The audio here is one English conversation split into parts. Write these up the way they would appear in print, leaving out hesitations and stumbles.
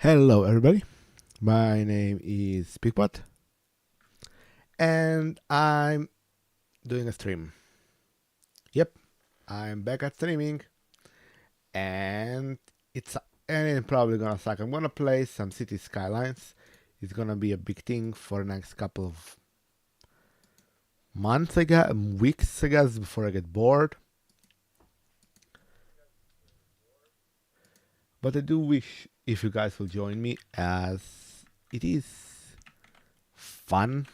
Hello, everybody. My name is bigpod, and I'm doing a stream. Yep, I'm back at streaming, and it's probably gonna suck. I'm gonna play some City Skylines. It's gonna be a big thing for the next couple of months, I guess, weeks, I guess, before I get bored. But I do wish if you guys will join me, as it is fun,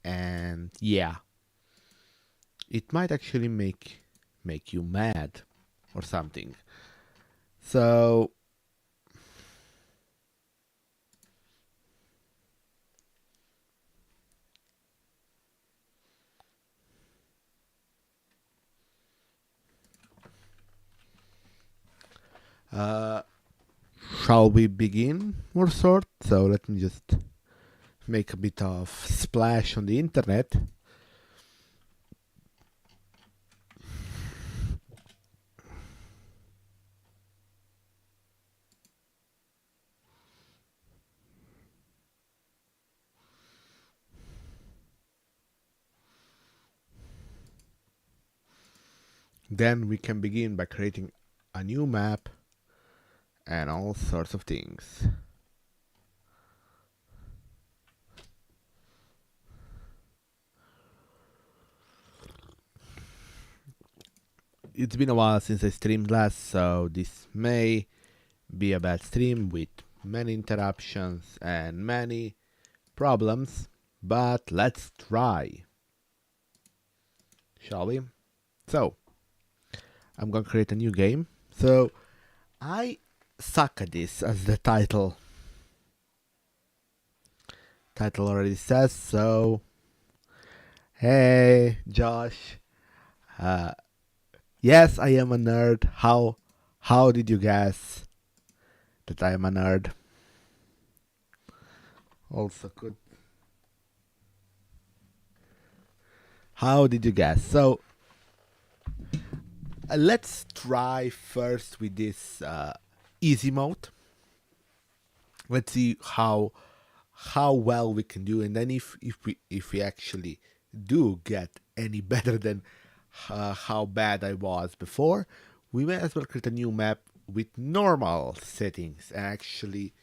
and yeah, it might actually make you mad or something. So uh, shall we begin or sort? So let me just make a bit of splash on the internet. Then we can begin by creating a new map and all sorts of things. It's been a while since I streamed last, so this may be a bad stream with many interruptions and many problems, but let's try. Shall we? So, I'm gonna create a new game. So, I suck at this, as the title already says. So, hey, Josh. Uh, yes, I am a nerd. How did you guess that I am a nerd? Also good. How did you guess? So, let's try first with this easy mode. Let's see how well we can do, and then if we actually do get any better than how bad I was before, we may as well create a new map with normal settings and actually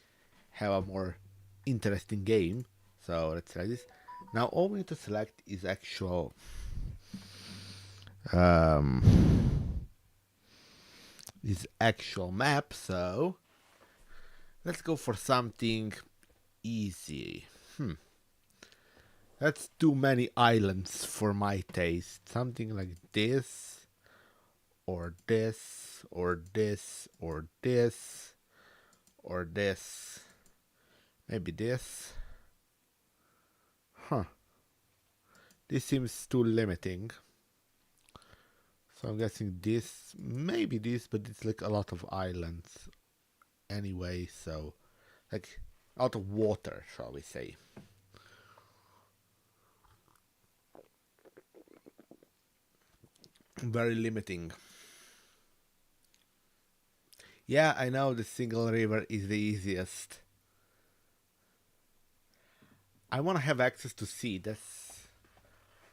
have a more interesting game. So let's try this. Now all we need to select is um, actual map. So let's go for something easy. That's too many islands for my taste. Something like this, or this, or this, or this, or this. Maybe this. Huh. This seems too limiting. So I'm guessing this, maybe this, but it's like a lot of islands anyway. So, like, a lot of water, shall we say. Very limiting. Yeah, I know the single river is the easiest. I want to have access to sea. That's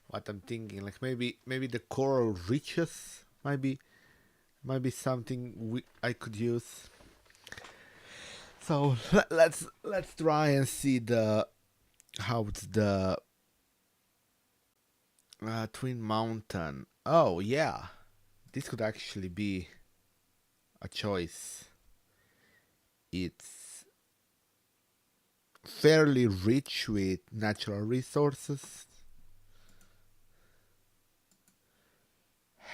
what I'm thinking. Like maybe the coral reaches might be something I could use. So let's try and see the how it's the Twin Mountain. Oh yeah, this could actually be a choice. It's fairly rich with natural resources.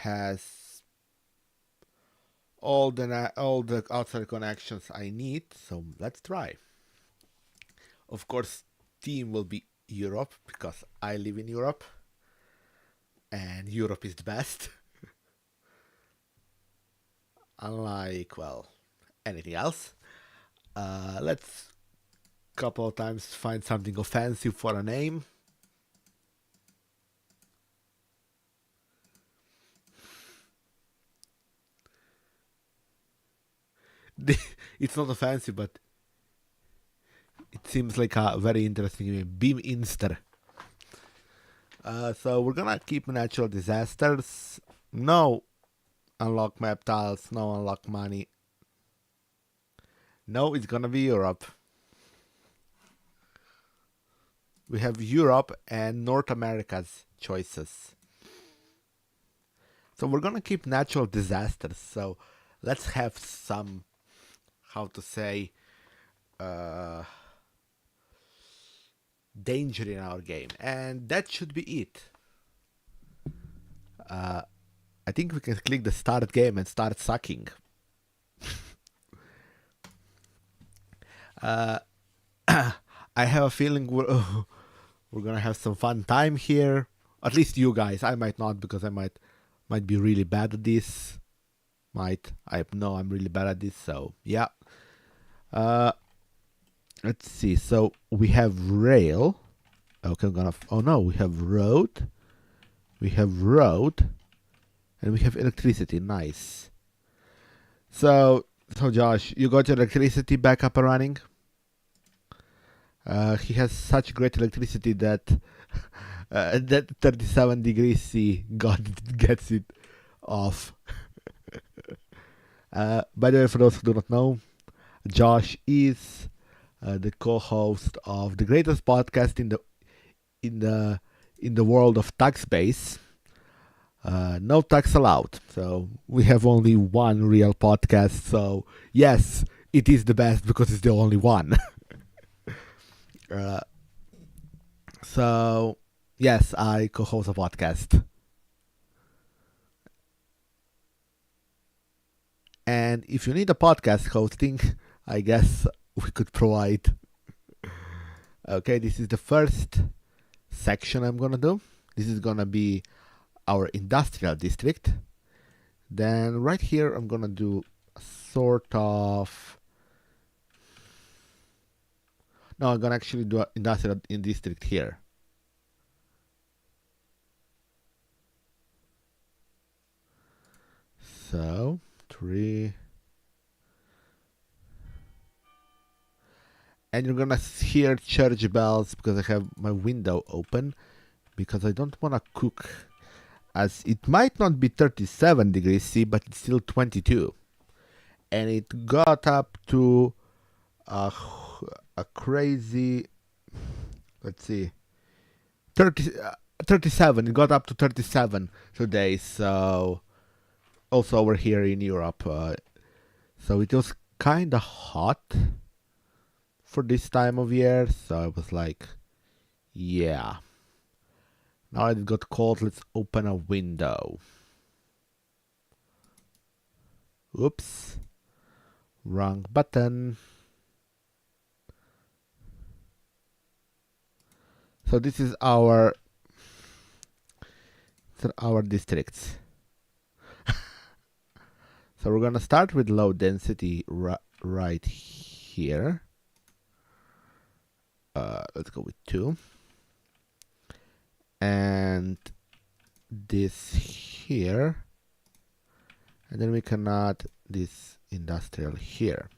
Has all the outside connections I need. So let's try. Of course, theme will be Europe because I live in Europe, and Europe is the best. Unlike anything else. Let's couple of times find something offensive for a name. It's not offensive, but seems like a very interesting game. Beam Inster. So we're gonna keep natural disasters. No unlock map tiles. No unlock money. No, it's gonna be Europe. We have Europe and North America's choices. So we're gonna keep natural disasters. So let's have some, how to say, danger in our game, and that should be it. I think we can click the start game and start sucking. I have a feeling we're gonna have some fun time here. At least you guys. I might not, because I might be really bad at this. I know I'm really bad at this. So yeah. Let's see. So we have rail. Okay, oh no, we have road. We have road, and we have electricity. Nice. So Josh, you got your electricity back up and running? He has such great electricity that that 37 degrees C gets it off. By the way, for those who do not know, Josh is the co-host of the greatest podcast in the world of tax base. No tax allowed. So we have only one real podcast. So yes, it is the best because it's the only one. So yes, I co-host a podcast. And if you need a podcast hosting, I guess we could provide. Okay, this is the first section I'm gonna do. This is gonna be our industrial district. Then right here I'm gonna do a sort of. No, I'm gonna actually do an industrial district here. So 3. And you're gonna hear church bells because I have my window open, because I don't wanna cook, as it might not be 37 degrees C, but it's still 22. And it got up to a crazy, let's see, 37. It got up to 37 today. So also over here in Europe. So it was kind of hot for this time of year. So I was like, yeah. Now it got cold. Let's open a window. Oops. Wrong button. So this is our districts. So we're gonna start with low density right here. Let's go with 2. And this here. And then we can add this industrial here.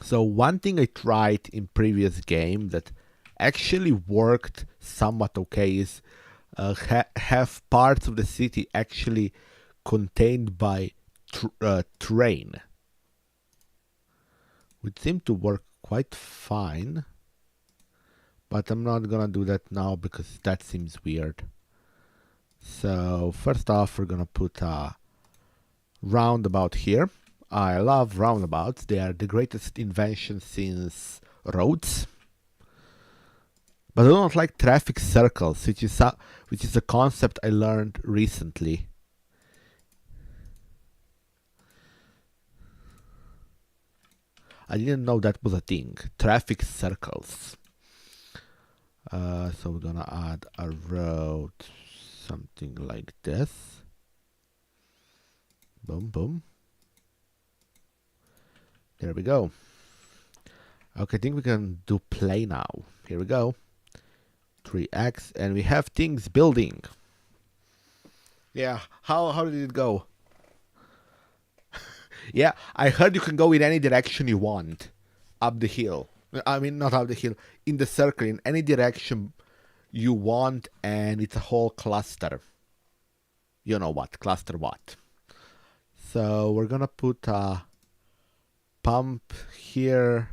So one thing I tried in previous game that actually worked somewhat okay is have parts of the city actually contained by terrain, which seemed to work quite fine. But I'm not gonna do that now because that seems weird. So first off, we're gonna put a roundabout here. I love roundabouts. They are the greatest invention since roads. But I don't like traffic circles, which is a concept I learned recently. I didn't know that was a thing. Traffic circles. So we're gonna add a road, something like this. Boom, boom. There we go. Okay, I think we can do play now. Here we go. 3x, and we have things building. Yeah, how did it go? Yeah, I heard you can go in any direction you want. up the hill. I mean, not up the hill, in the circle, in any direction you want, and it's a whole cluster. You know what? Cluster what? So we're gonna put a pump here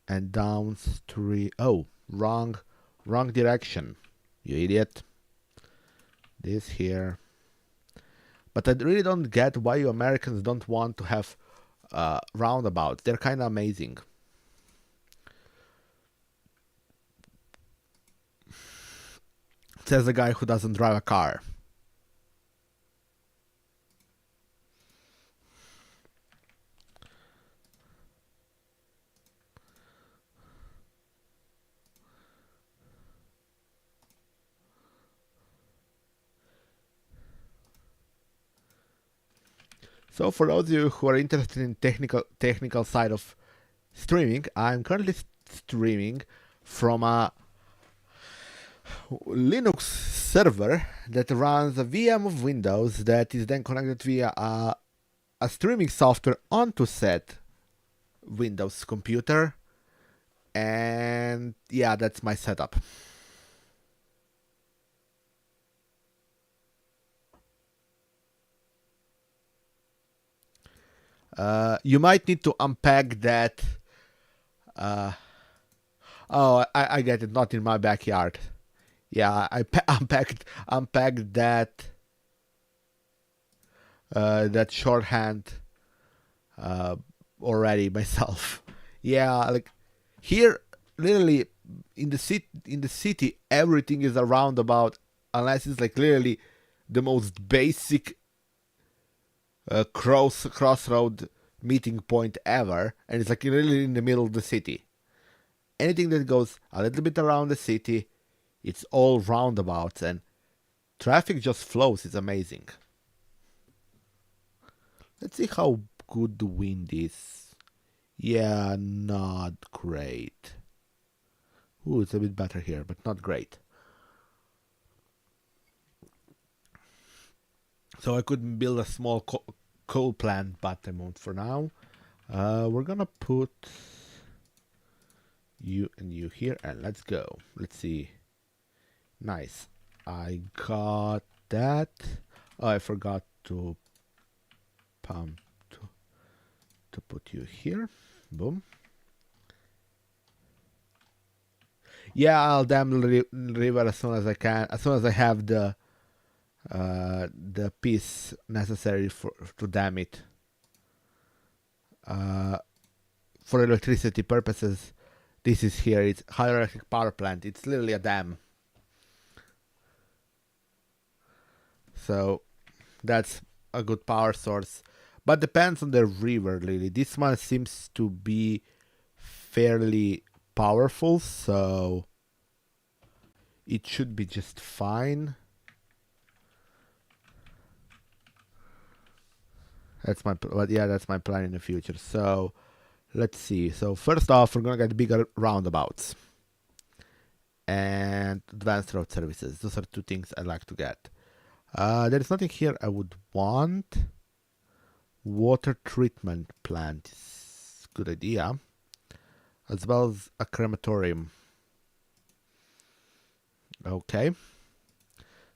and downstream. Oh, wrong direction. You idiot. This here. But I really don't get why you Americans don't want to have roundabouts. They're kind of amazing. Says the guy who doesn't drive a car. So for those of you who are interested in technical side of streaming, I'm currently streaming from a Linux server that runs a VM of Windows that is then connected via a streaming software onto said Windows computer. And yeah, that's my setup. You might need to unpack that. Oh, I get it. Not in my backyard. Yeah, I unpacked that that shorthand already myself. Yeah, like here, literally in the city, everything is a roundabout, unless it's like literally the most basic crossroad meeting point ever, and it's like really in the middle of the city. Anything that goes a little bit around the city, it's all roundabouts, and traffic just flows. It's amazing. Let's see how good the wind is. Yeah, not great. Ooh, it's a bit better here, but not great. So I could build a small coal plant, but I won't for now. We're gonna put you and you here, and let's go. Let's see. Nice. I got that. Oh, I forgot to pump to put you here. Boom. Yeah, I'll dam the river as soon as I can. As soon as I have the piece necessary to dam it. For electricity purposes, this is here. It's hydroelectric power plant. It's literally a dam. So that's a good power source, but depends on the river. Really, this one seems to be fairly powerful, so it should be just fine. That's my plan in the future. So let's see. So first off, we're gonna get bigger roundabouts and advanced road services. Those are two things I like to get. There is nothing here I would want. Water treatment plant is a good idea, as well as a crematorium. Okay.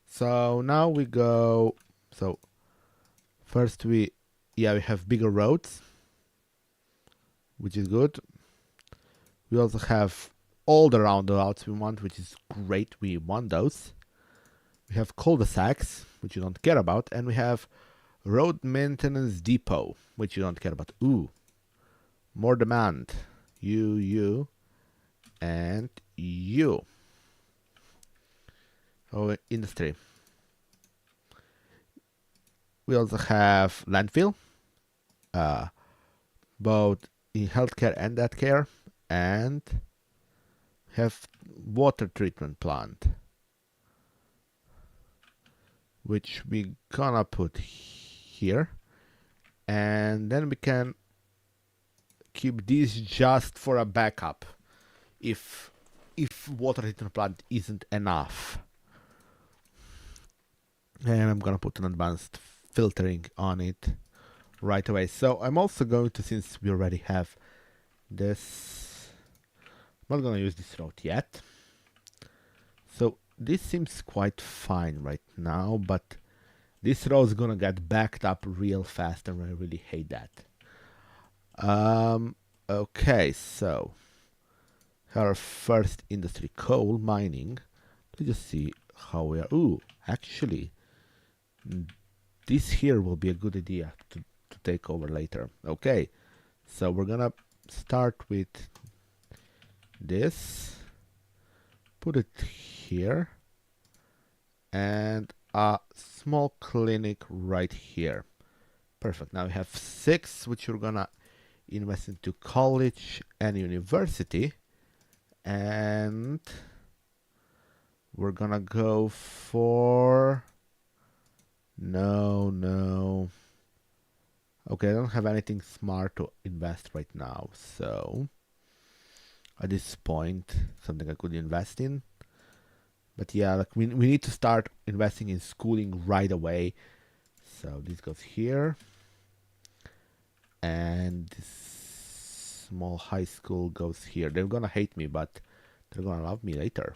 So now we go. So first we have bigger roads, which is good. We also have all the roundabouts we want, which is great. We want those. We have cul-de-sacs, which you don't care about, and we have road maintenance depot, which you don't care about. Ooh, more demand. You, and you. Oh, industry. We also have landfill, both in healthcare and that care, and have water treatment plant, which we gonna put here, and then we can keep this just for a backup if water treatment plant isn't enough. And I'm gonna put an advanced filtering on it right away. So I'm also going to, since we already have This, I'm not gonna use this route yet. So this seems quite fine right now, but this road is gonna get backed up real fast, and I really hate that. Okay, so our first industry, coal mining. Let's just see how we are. Ooh, actually, this here will be a good idea to take over later. Okay, so we're gonna start with this, put it here, and a small clinic right here. Perfect. Now we have 6, which we're gonna invest into college and university, and we're gonna go for no. Okay, I don't have anything smart to invest right now, so at this point, something I could invest in. But yeah, like we need to start investing in schooling right away. So this goes here, and this small high school goes here. They're gonna hate me, but they're gonna love me later.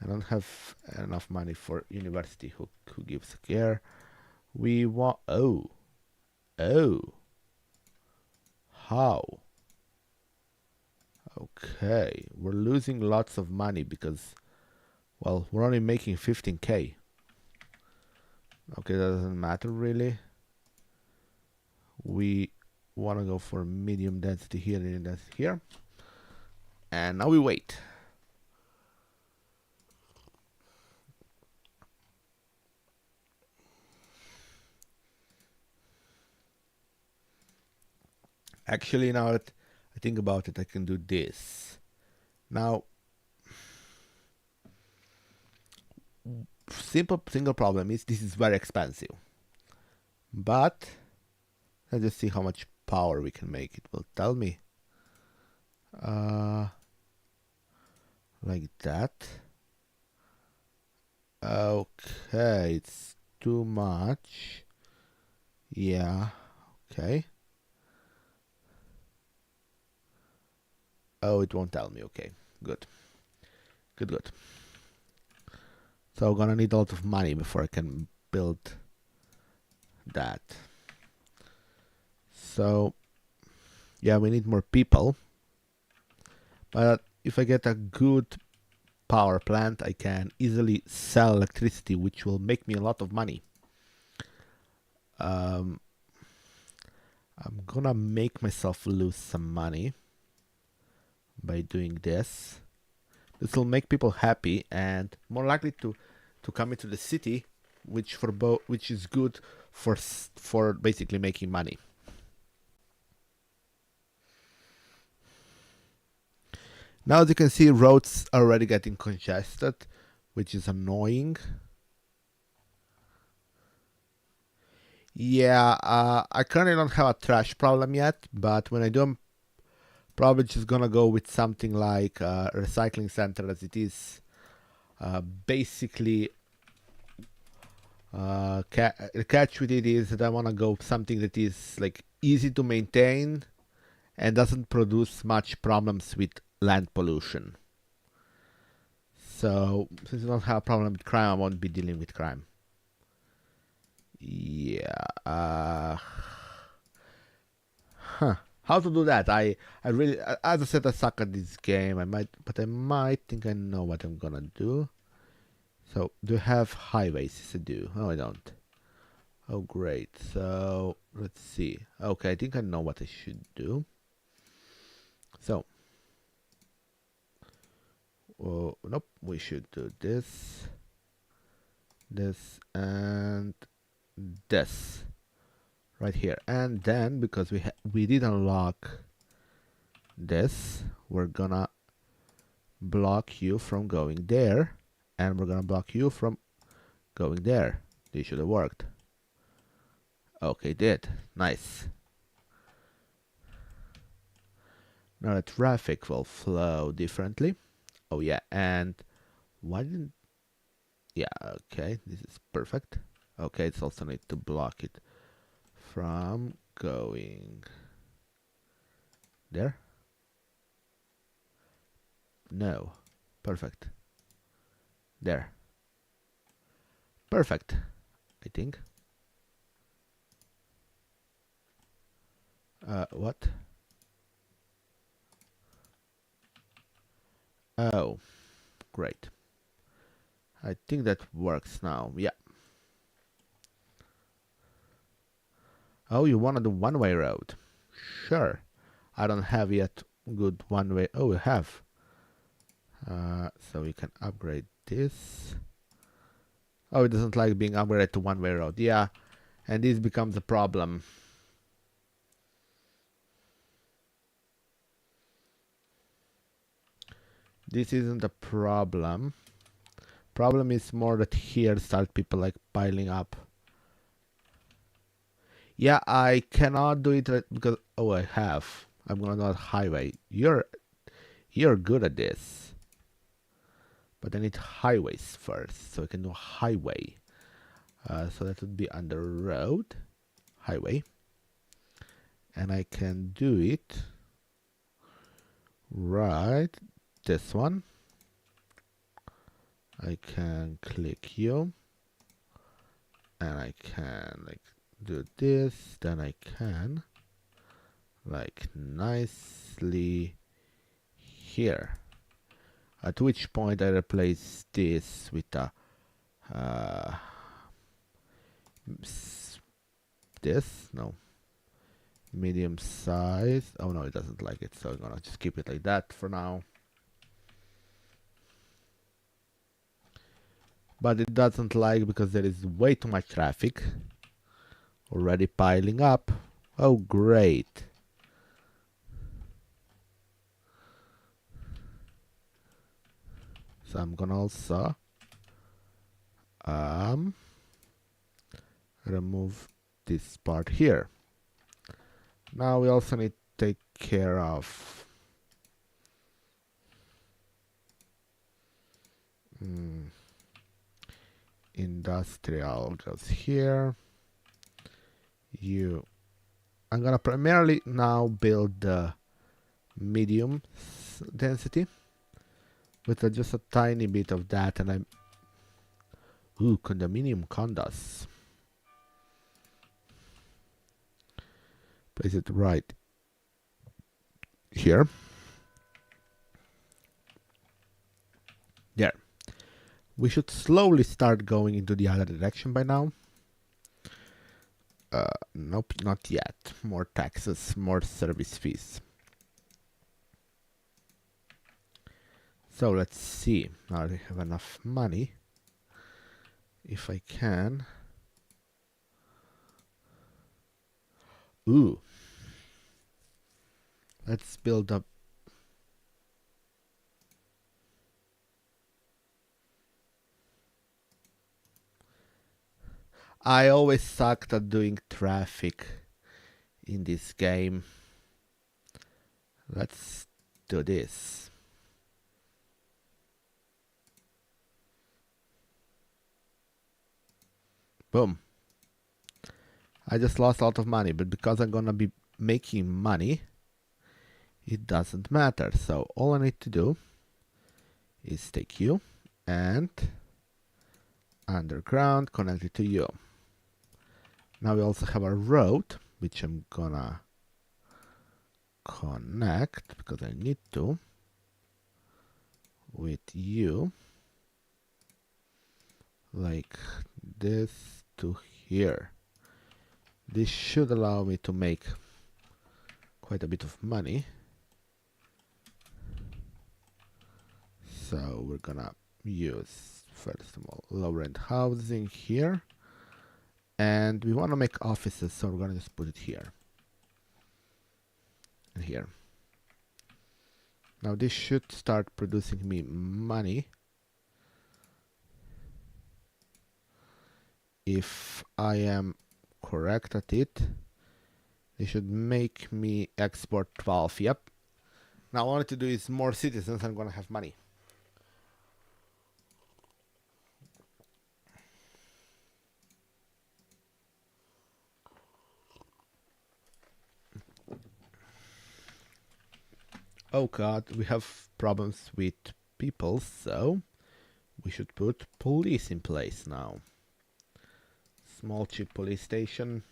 I don't have enough money for university. Who gives a care? We want. Oh, how? Okay, we're losing lots of money because, well, we're only making 15k. Okay, that doesn't matter really. We want to go for medium density here and medium density here. And now we wait. Actually, now that I think about it, I can do this. Now, single problem is this is very expensive. But let's just see how much power we can make. It will tell me. Like that. Okay, it's too much. Yeah, okay. Oh, it won't tell me. Okay, good. Good. So I'm gonna need a lot of money before I can build that. So, yeah, we need more people. But if I get a good power plant, I can easily sell electricity, which will make me a lot of money. I'm gonna make myself lose some money by doing this. This will make people happy and more likely to come into the city, which is good for basically making money. Now, as you can see, roads are already getting congested, which is annoying. Yeah, I currently don't have a trash problem yet, but when I do, I'm probably just gonna go with something like a recycling center, as it is basically. The catch with it is that I want to go something that is like easy to maintain and doesn't produce much problems with land pollution. So since I don't have a problem with crime, I won't be dealing with crime. Yeah. How to do that? I really, as I said, I suck at this game. I might think I know what I'm gonna do. So, do I have highways? Yes, I do. Oh, I don't. Oh, great. So, let's see. Okay, I think I know what I should do. So, nope, we should do this, and this right here. And then, because we did unlock this, we're gonna block you from going there, and we're gonna block you from going there. This should have worked. Okay, did. Nice. Now the traffic will flow differently. Oh yeah, and why didn't... Yeah, okay, this is perfect. Okay, it's also need to block it from going There? No. Perfect. There. Perfect, I think. What? Oh, great. I think that works now. Yeah. Oh, you wanted a one-way road? Sure. I don't have yet good one-way. Oh, we have. So we can upgrade this. Oh, it doesn't like being upgraded to one-way road. Yeah, and this becomes a problem. This isn't a problem. Problem is more that here start people like piling up. Yeah, I cannot do it because I have. I'm gonna do a highway. You're good at this, but I need highways first, so I can do a highway. So that would be under road, highway, and I can do it right. This one. I can click you, and I can like do this. Then I can like nicely here. At which point I replace this with a this no medium size. Oh no, it doesn't like it, so I'm gonna just keep it like that for now. But it doesn't like because there is way too much traffic already piling up. Oh great. So I'm gonna also remove this part here. Now we also need to take care of industrial goes here. I'm gonna primarily now build the medium density with just a tiny bit of that, and condominium condos. Place it right here. There. We should slowly start going into the other direction by now. Nope, not yet. More taxes, more service fees. So let's see. Now I have enough money. If I can. Ooh. Let's build up. I always sucked at doing traffic in this game. Let's do this. Boom. I just lost a lot of money, but because I'm gonna be making money, it doesn't matter. So all I need to do is take you and underground, connect it to you. Now we also have a road, which I'm gonna connect because I need to with you, like this to here. This should allow me to make quite a bit of money. So we're gonna use, first of all, low rent housing here. And we want to make offices, so we're gonna just put it here. And here. Now this should start producing me money. If I am correct at it, they should make me export 12. Yep. Now all I need to do is more citizens. I'm gonna have money. Oh god, we have problems with people, so we should put police in place now. Small cheap police station.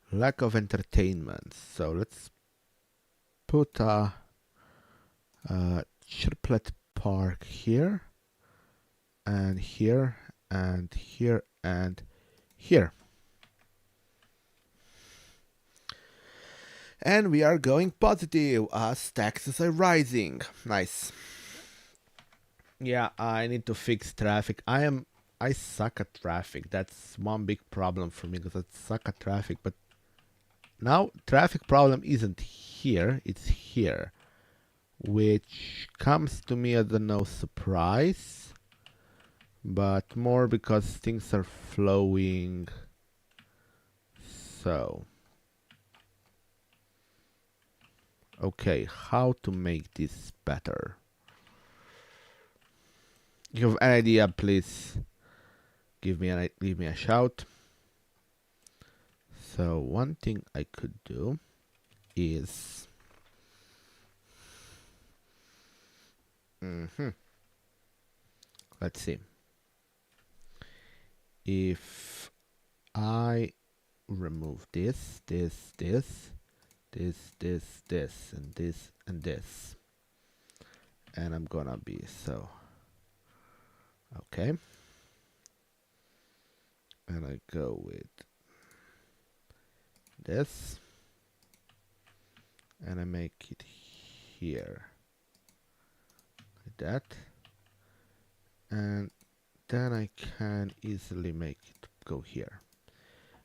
Lack of entertainment. So let's put a triplet park here, and here, and here, and here. And we are going positive as taxes are rising. Nice. Yeah, I need to fix traffic. I suck at traffic. That's one big problem for me because I suck at traffic. But now traffic problem isn't here, it's here. Which comes to me as a no surprise. But more because things are flowing. So. Okay, how to make this better? If you have an idea, please give me a shout. So one thing I could do is let's see. If I remove this, and this, and this, and I'm gonna be so okay, and I go with this, and I make it here like that, and then I can easily make it go here.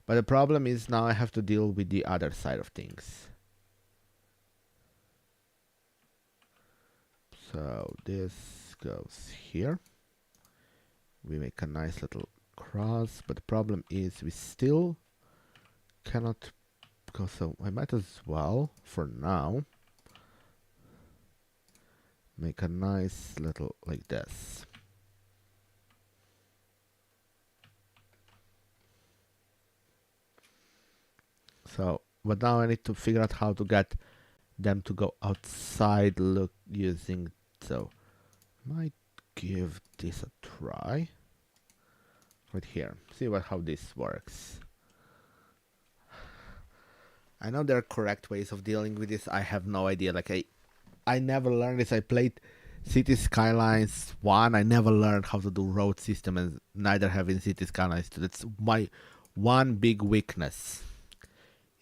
But the problem is now I have to deal with the other side of things. So this goes here. We make a nice little cross, but the problem is we still cannot go, so I might as well, for now, make a nice little like this. So, but now I need to figure out how to get them to go outside look using, so might give this a try right here. See how this works. I know there are correct ways of dealing with this. I have no idea. Like I never learned this. I played City Skylines 1. I never learned how to do road system, and neither have in City Skylines 2. That's my one big weakness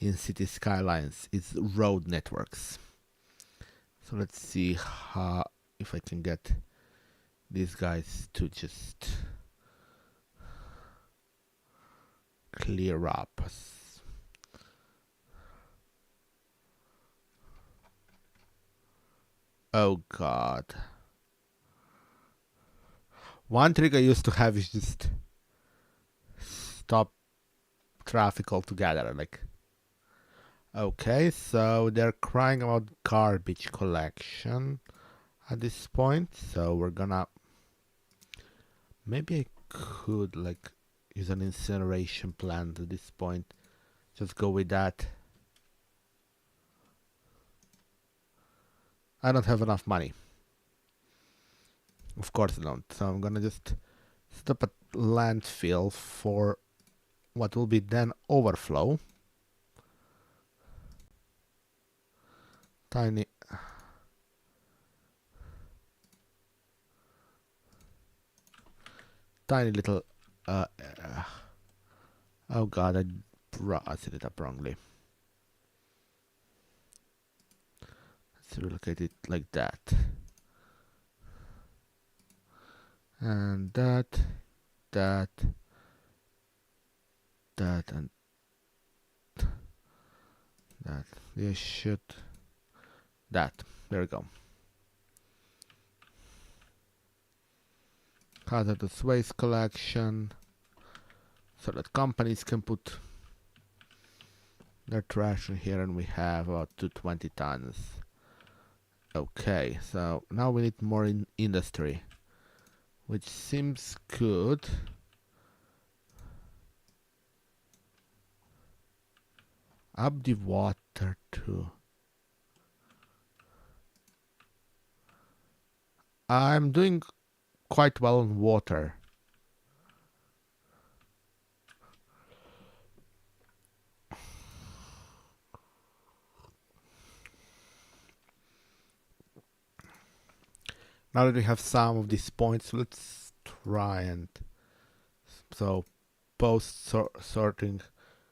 in City Skylines is road networks. So let's see how, if I can get these guys to just clear up. Oh god. One trick I used to have is just stop traffic altogether. Like, okay, so they're crying about garbage collection at this point. So we're gonna, maybe I could like use an incineration plant at this point. Just go with that. I don't have enough money. Of course I don't. So I'm gonna just stop at landfill for what will be then overflow. Tiny little oh god, I set it up wrongly. Let's relocate it like that. And that, and that. This should, that. There we go. Hazardous waste collection, so that companies can put their trash in here, and we have about 220 tons. Okay, so now we need more in industry, which seems good. Up the water too. I'm doing quite well on water. Now that we have some of these points, let's try and so post sorting,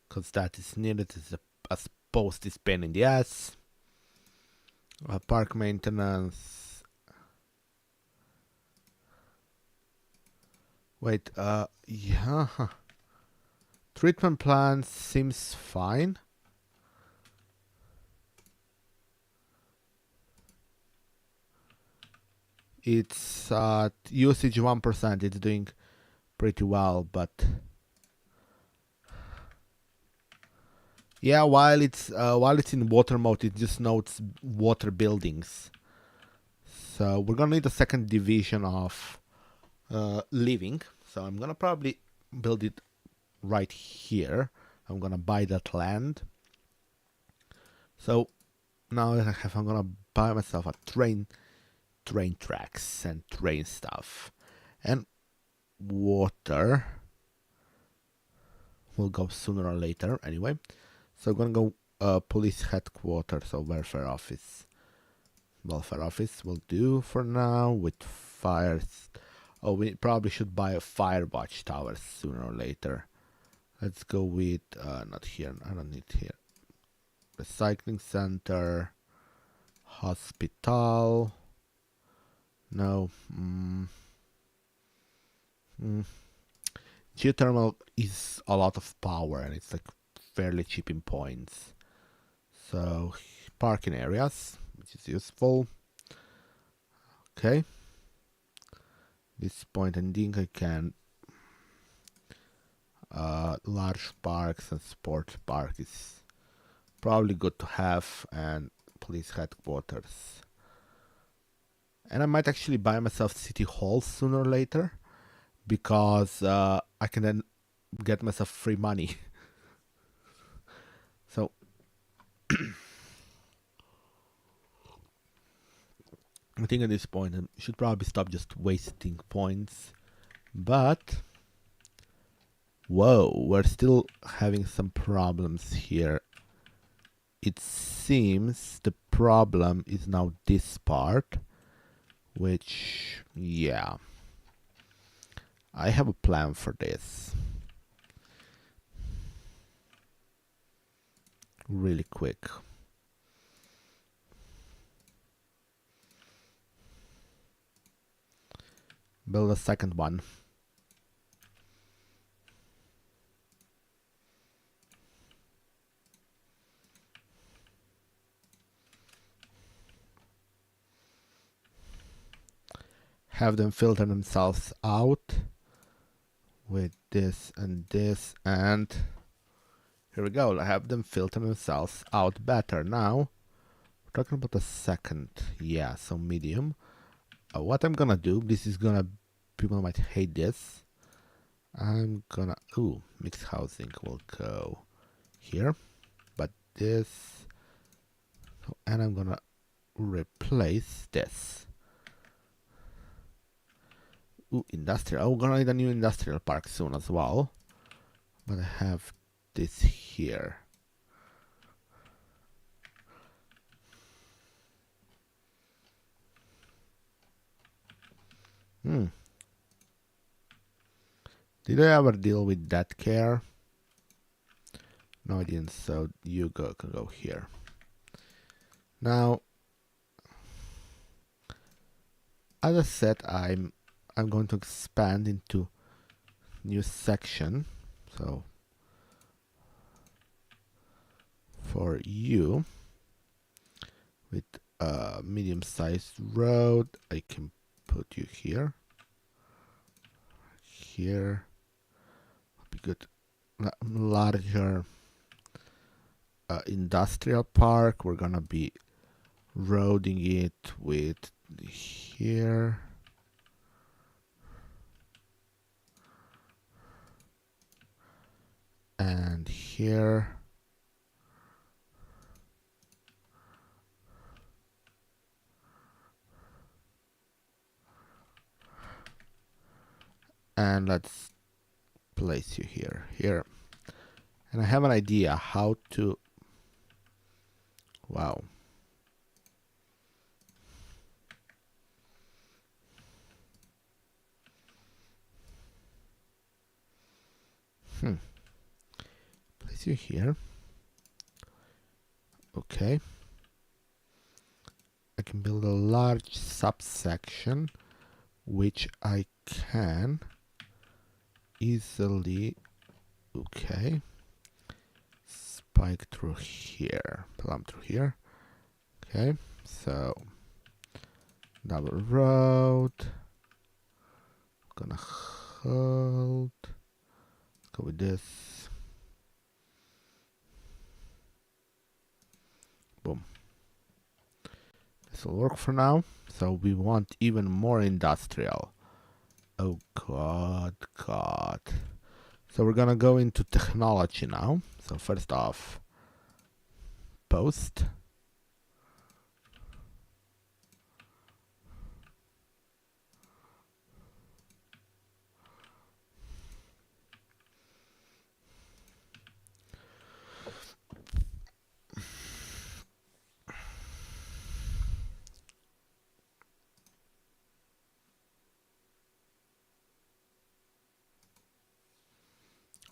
because that is needed as post is pain in the ass. Park maintenance. Wait, yeah. Treatment plan seems fine. It's usage 1%. It's doing pretty well, but yeah, while it's in water mode, it just notes water buildings. So we're gonna need a second division of living. So I'm gonna probably build it right here. I'm gonna buy that land. So now I'm gonna buy myself a train tracks and train stuff, and water will go sooner or later anyway. So I'm gonna go police headquarters or welfare office. Welfare office will do for now with fires. Oh, we probably should buy a fire watchtower sooner or later. Let's go with not here. I don't need here. Recycling center, hospital. No. Geothermal is a lot of power and it's like fairly cheap in points. So parking areas, which is useful. Okay. This point, I think I can. Large parks and sports park is probably good to have, and police headquarters. And I might actually buy myself city hall sooner or later, because I can then get myself free money. So I think at this point I should probably stop just wasting points. But whoa, we're still having some problems here. It seems the problem is now this part, which, yeah, I have a plan for this. Really quick. Build a second one. Have them filter themselves out with this, and here we go. I have them filter themselves out better. Now we're talking about a second. Yeah, so medium. What I'm gonna do, this is gonna, people might hate this. I'm gonna, mixed housing will go here, but this, and I'm gonna replace this. Industrial. We're gonna need a new industrial park soon as well. But I have this here. Did I ever deal with that care? No, I didn't. So you can go here. Now, as I said, I'm going to expand into new section. So for you, with a medium-sized road, I can put you here. Here would be good. Larger industrial park. We're gonna be roading it with here. And here. And let's place you here. And I have an idea how to, wow. Place you here. Okay. I can build a large subsection which I can easily, okay, spike through here, plumb through here. Okay, so double road, gonna hold, go with this, boom. This will work for now. So we want even more industrial. Oh god. So we're gonna go into technology now. So first off, post.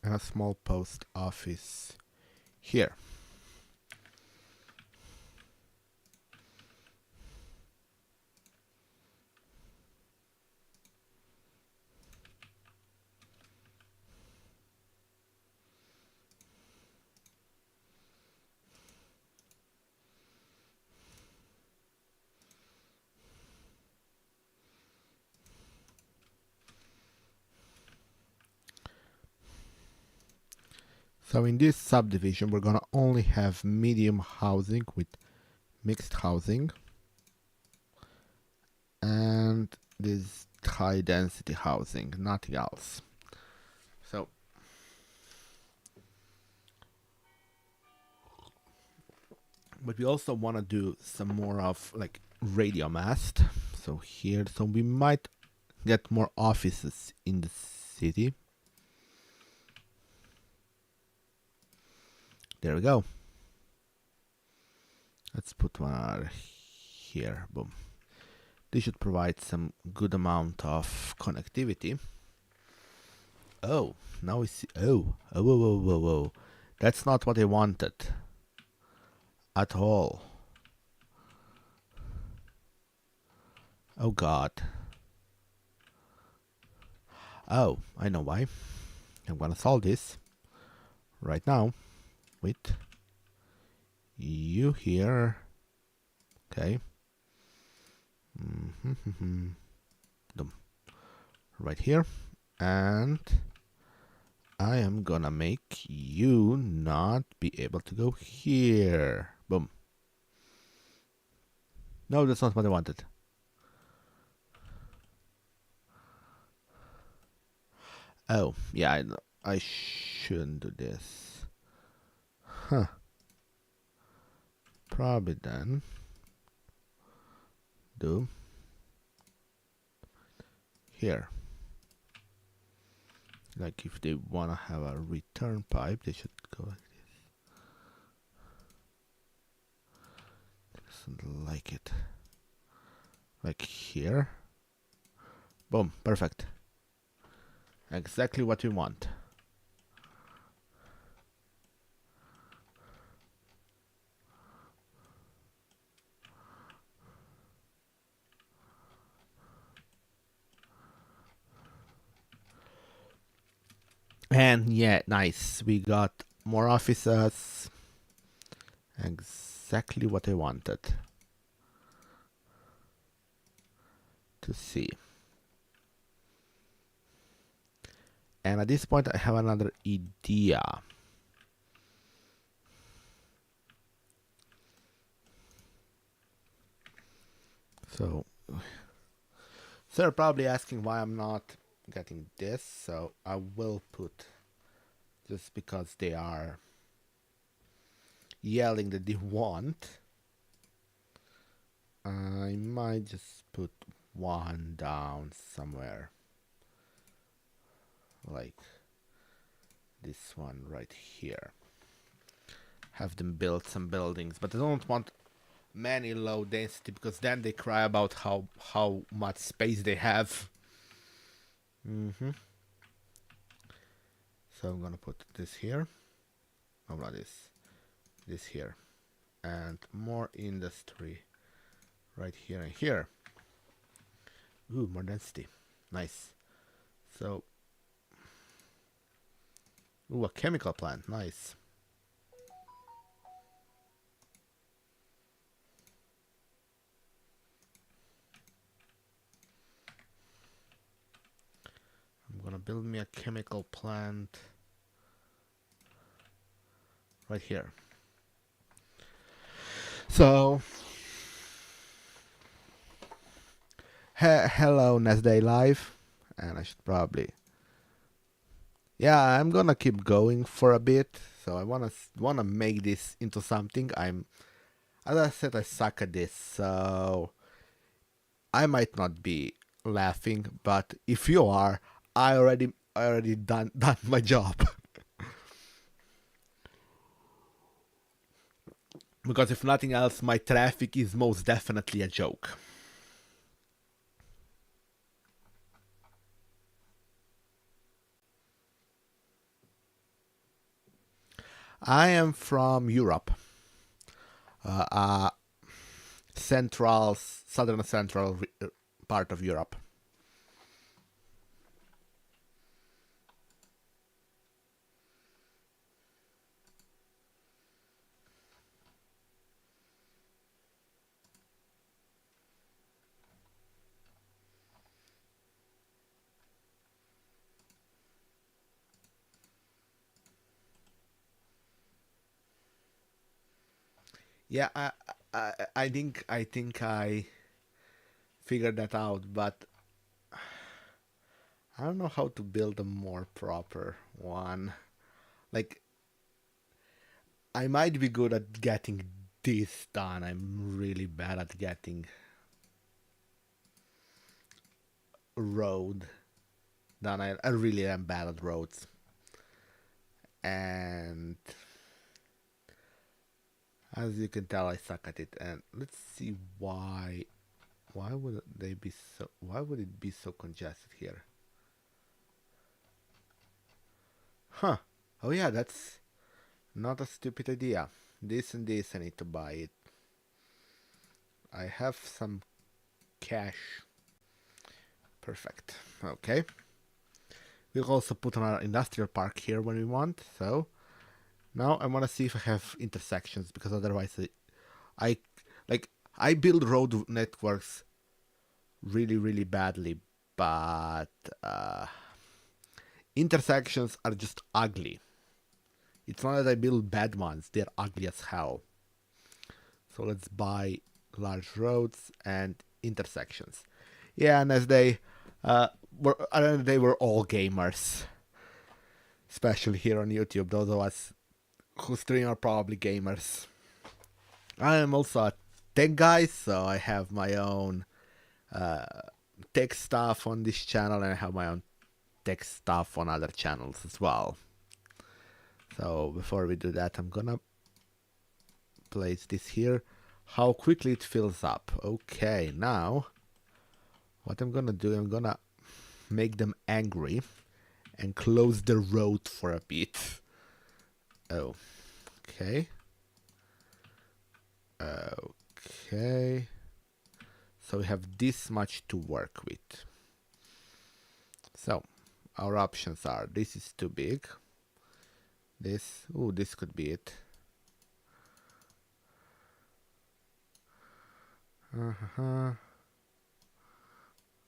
And a small post office here. So in this subdivision, we're gonna only have medium housing with mixed housing and this high density housing, nothing else. So but we also want to do some more of like radio mast. So here, so we might get more offices in the city. There we go. Let's put one here. Boom. This should provide some good amount of connectivity. Oh, now we see. Oh. That's not what I wanted at all. Oh god. Oh, I know why. I'm gonna solve this right now with you here. Okay. Right here. And I am gonna make you not be able to go here. Boom. No, that's not what I wanted. Oh, yeah, I shouldn't do this. Huh. Probably then. Do. Here. Like if they want to have a return pipe, they should go like this. Doesn't like it. Like here. Boom, perfect. Exactly what we want. And yeah, nice. We got more offices. Exactly what I wanted to see. And at this point, I have another idea. So they're probably asking why I'm not getting this. So I will put, just because they are yelling that they want, I might just put one down somewhere. like this one right here. Have them build some buildings, but I don't want many low density because then they cry about how much space they have. So I'm gonna put this here. Oh, not this. This here, and more industry right here and here. Ooh, more density. Nice. So, ooh, a chemical plant. Nice. I'm gonna build me a chemical plant right here. So, hello Nasday Live, and I should probably, yeah, I'm gonna keep going for a bit. So I wanna make this into something. As I said, I suck at this, so I might not be laughing, but if you are, I already done my job. Because if nothing else, my traffic is most definitely a joke. I am from Europe, southern central part of Europe. Yeah, I think I figured that out, but I don't know how to build a more proper one. Like, I might be good at getting this done. I'm really bad at getting road done. I really am bad at roads. And as you can tell, I suck at it. And let's see why. Why would they be so? Why would it be so congested here? Huh? Oh yeah, that's not a stupid idea. This and this, I need to buy it. I have some cash. Perfect. Okay. We'll also put on our industrial park here when we want. So now I want to see if I have intersections, because otherwise I like I build road networks really badly, but intersections are just ugly. It's not that I build bad ones; they're ugly as hell. So let's buy large roads and intersections. Yeah, and as they were all gamers, especially here on YouTube. Those of us who stream are probably gamers. I am also a tech guy, so I have my own tech stuff on this channel, and I have my own tech stuff on other channels as well. So before we do that, I'm gonna place this here. How quickly it fills up. Okay, now what I'm gonna do, I'm gonna make them angry and close the road for a bit. Oh, okay. Okay. So we have this much to work with. So our options are: this is too big. This could be it.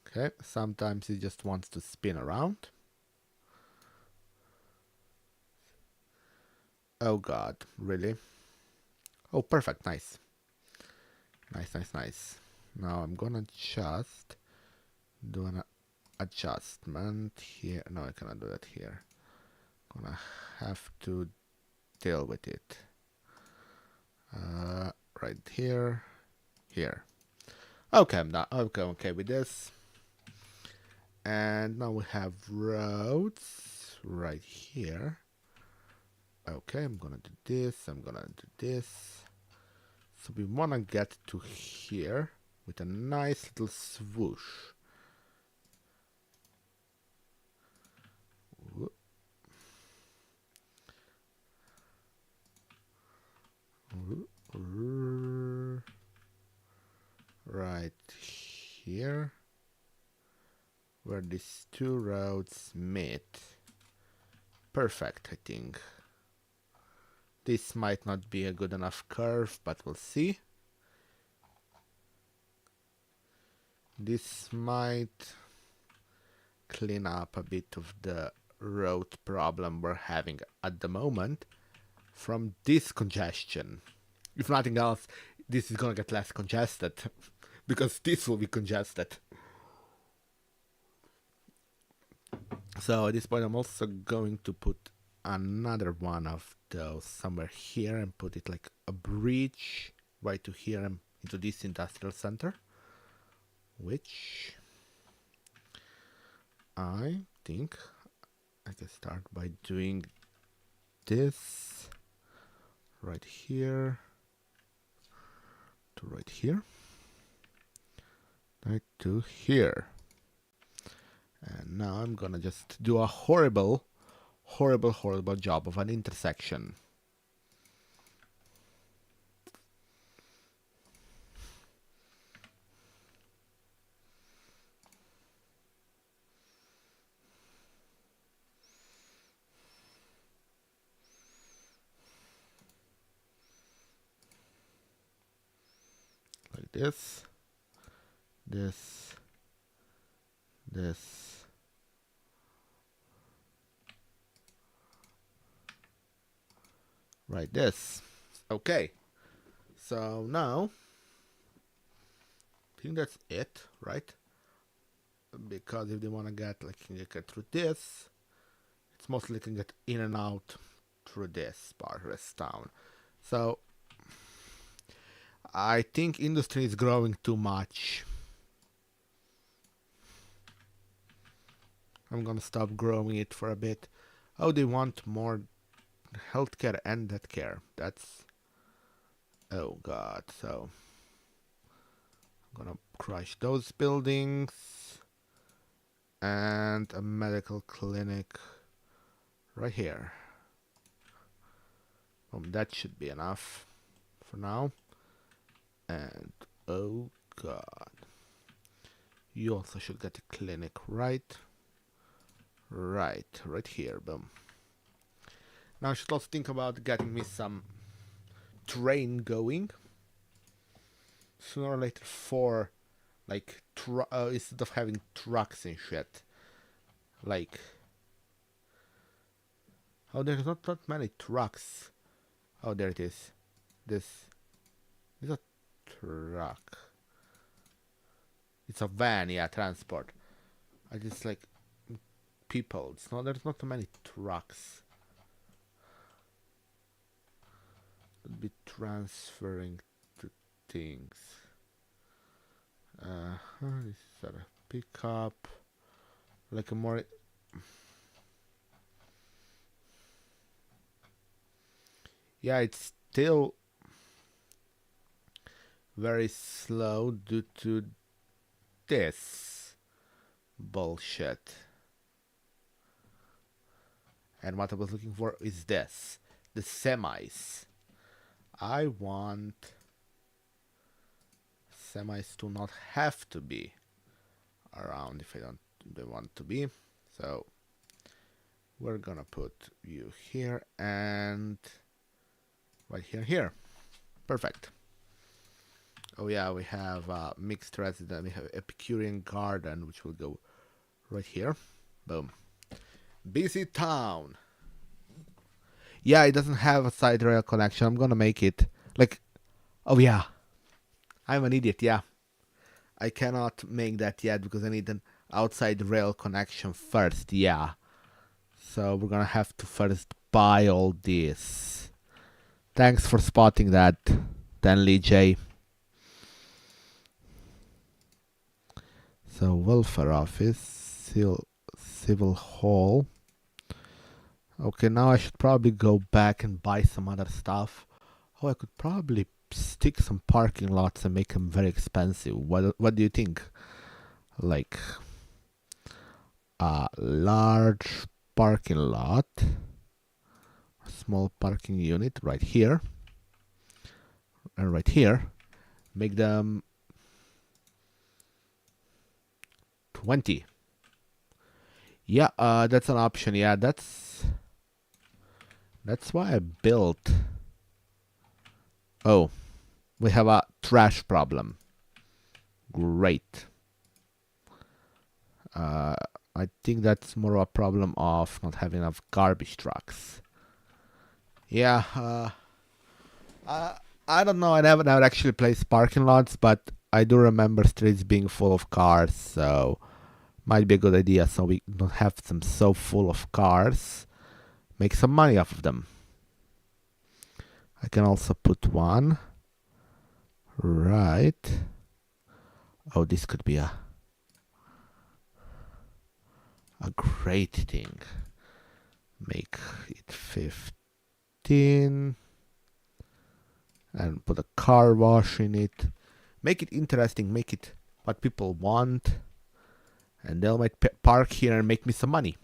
Okay, sometimes it just wants to spin around. Oh god, really? Oh, perfect, nice. Nice. Now I'm gonna just do an adjustment here. No, I cannot do that here. Gonna have to deal with it. Right here. Okay, I'm not okay with this. And now we have roads right here. Okay, I'm gonna do this, I'm gonna do this. So we wanna get to here with a nice little swoosh. Right here, where these two roads meet. Perfect, I think. This might not be a good enough curve, but we'll see. This might clean up a bit of the road problem we're having at the moment from this congestion. If nothing else, this is gonna get less congested because this will be congested. So at this point, I'm also going to put another one of those somewhere here and put it like a bridge right to here and into this industrial center, which I think I can start by doing this right here to right here, right to here. And now I'm gonna just do a horrible job of an intersection. Like this, this, right, this. Okay, so now I think that's it, right? Because if they want to get like can get through this, it's mostly can get in and out through this part of this town. So I think industry is growing too much. I'm gonna stop growing it for a bit. Oh, they want more healthcare and that care. That's, oh god. So I'm gonna crush those buildings and a medical clinic right here. That should be enough for now. And oh god, you also should get a clinic right here. Boom. Now I should also think about getting me some train going sooner or later for like instead of having trucks and shit. Like, oh, there's not that many trucks. Oh, there it is. This is a truck. It's a van, yeah, transport. I just like people. It's not. There's not too many trucks. Could be transferring to things. This is a pickup. Like a more. Yeah, it's still very slow due to this bullshit. And what I was looking for is this, the semis. I want semis to not have to be around if they want to be. So we're gonna put you here and right here. Perfect. Oh yeah, we have mixed resident. We have Epicurean garden, which will go right here. Boom. Busy town. Yeah, it doesn't have a side rail connection. I'm gonna make it like. Oh yeah, I'm an idiot. Yeah, I cannot make that yet because I need an outside rail connection first. Yeah, so we're gonna have to first buy all this. Thanks for spotting that, Denley J. So welfare office. civil hall. Okay, now I should probably go back and buy some other stuff. Oh, I could probably stick some parking lots and make them very expensive. What do you think? Like a large parking lot, a small parking unit right here, and right here. Make them 20. Yeah, that's an option. Yeah, that's why I built. Oh, we have a trash problem. Great. I think that's more a problem of not having enough garbage trucks. Yeah, I don't know. I never actually placed parking lots, but I do remember streets being full of cars, so might be a good idea. So we don't have them so full of cars. Make some money off of them. I can also put one. Right. Oh, this could be a great thing. Make it 15 and put a car wash in it. Make it interesting, make it what people want, and they'll might park here and make me some money.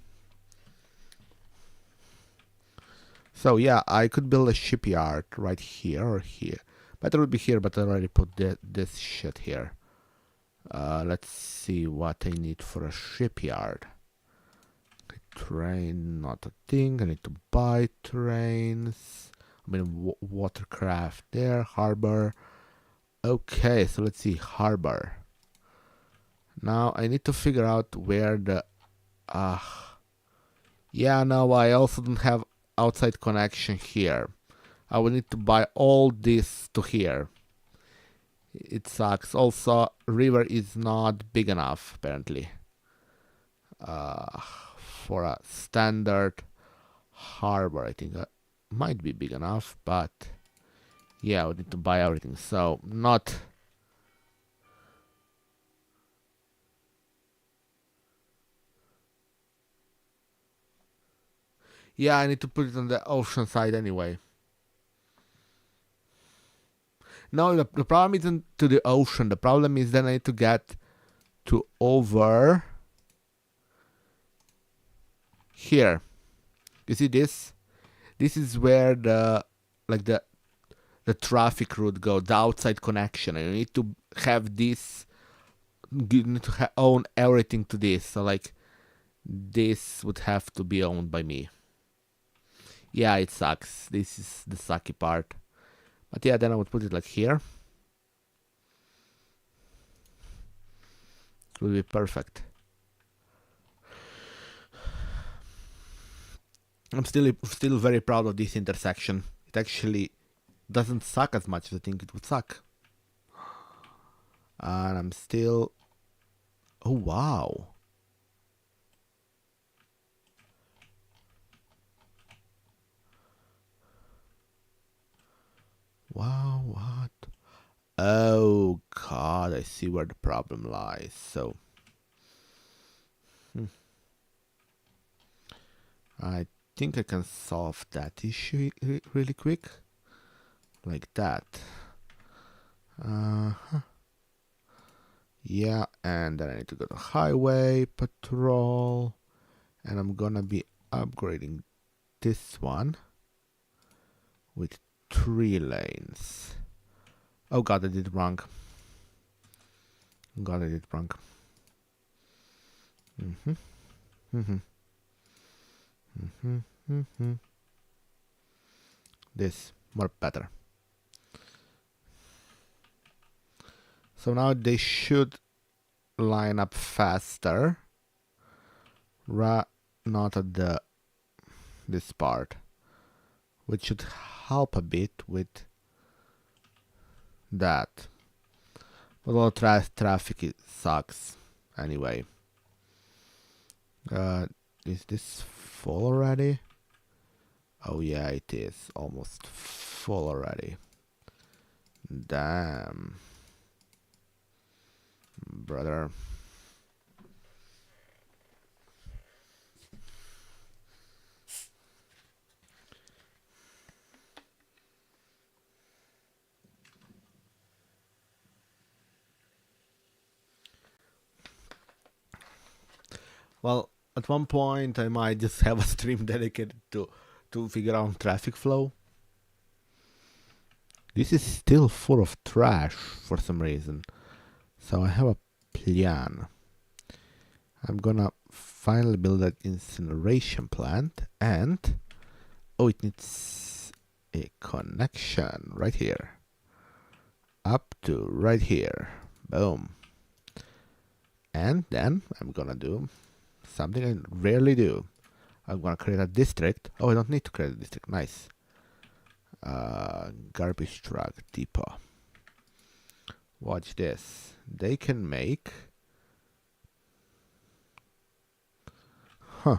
So yeah, I could build a shipyard right here or here. Better would be here, but I already put this shit here. Let's see what I need for a shipyard. Train, not a thing. I need to buy trains. I mean, watercraft there. Harbor. Okay, so let's see. Harbor. Now I need to figure out where the... yeah, no, I also don't have outside connection here. I will need to buy all this to here. It sucks. Also, river is not big enough, apparently. For a standard harbor, I think might be big enough, but yeah, we need to buy everything. So not... yeah, I need to put it on the ocean side anyway. No, the problem isn't to the ocean. The problem is then I need to get to over here. You see this? This is where the traffic route goes, the outside connection. And you need to have this. You need to own everything to this. So like, this would have to be owned by me. Yeah, it sucks. This is the sucky part. But yeah, then I would put it like here. It would be perfect. I'm still very proud of this intersection. It actually doesn't suck as much as I think it would suck. And I'm still... oh, wow. Wow, what? Oh, God, I see where the problem lies. So... I think I can solve that issue really quick. Like that. Yeah, and then I need to go to highway patrol. And I'm gonna be upgrading this one with 3 lanes. Oh god, I did it wrong. God, I did it wrong. This, more better. So now they should line up faster. Not at this part, which should help a bit with that. But all traffic, it sucks anyway. Is this full already? Oh yeah, it is almost full already. Damn, brother. Well, at one point I might just have a stream dedicated to figure out traffic flow. This is still full of trash for some reason. So I have a plan. I'm gonna finally build an incineration plant, and oh, it needs a connection right here. Up to right here. Boom. And then I'm gonna do something I rarely do. I'm gonna create a district. Oh, I don't need to create a district. Nice. Garbage truck depot. Watch this. They can make... Huh.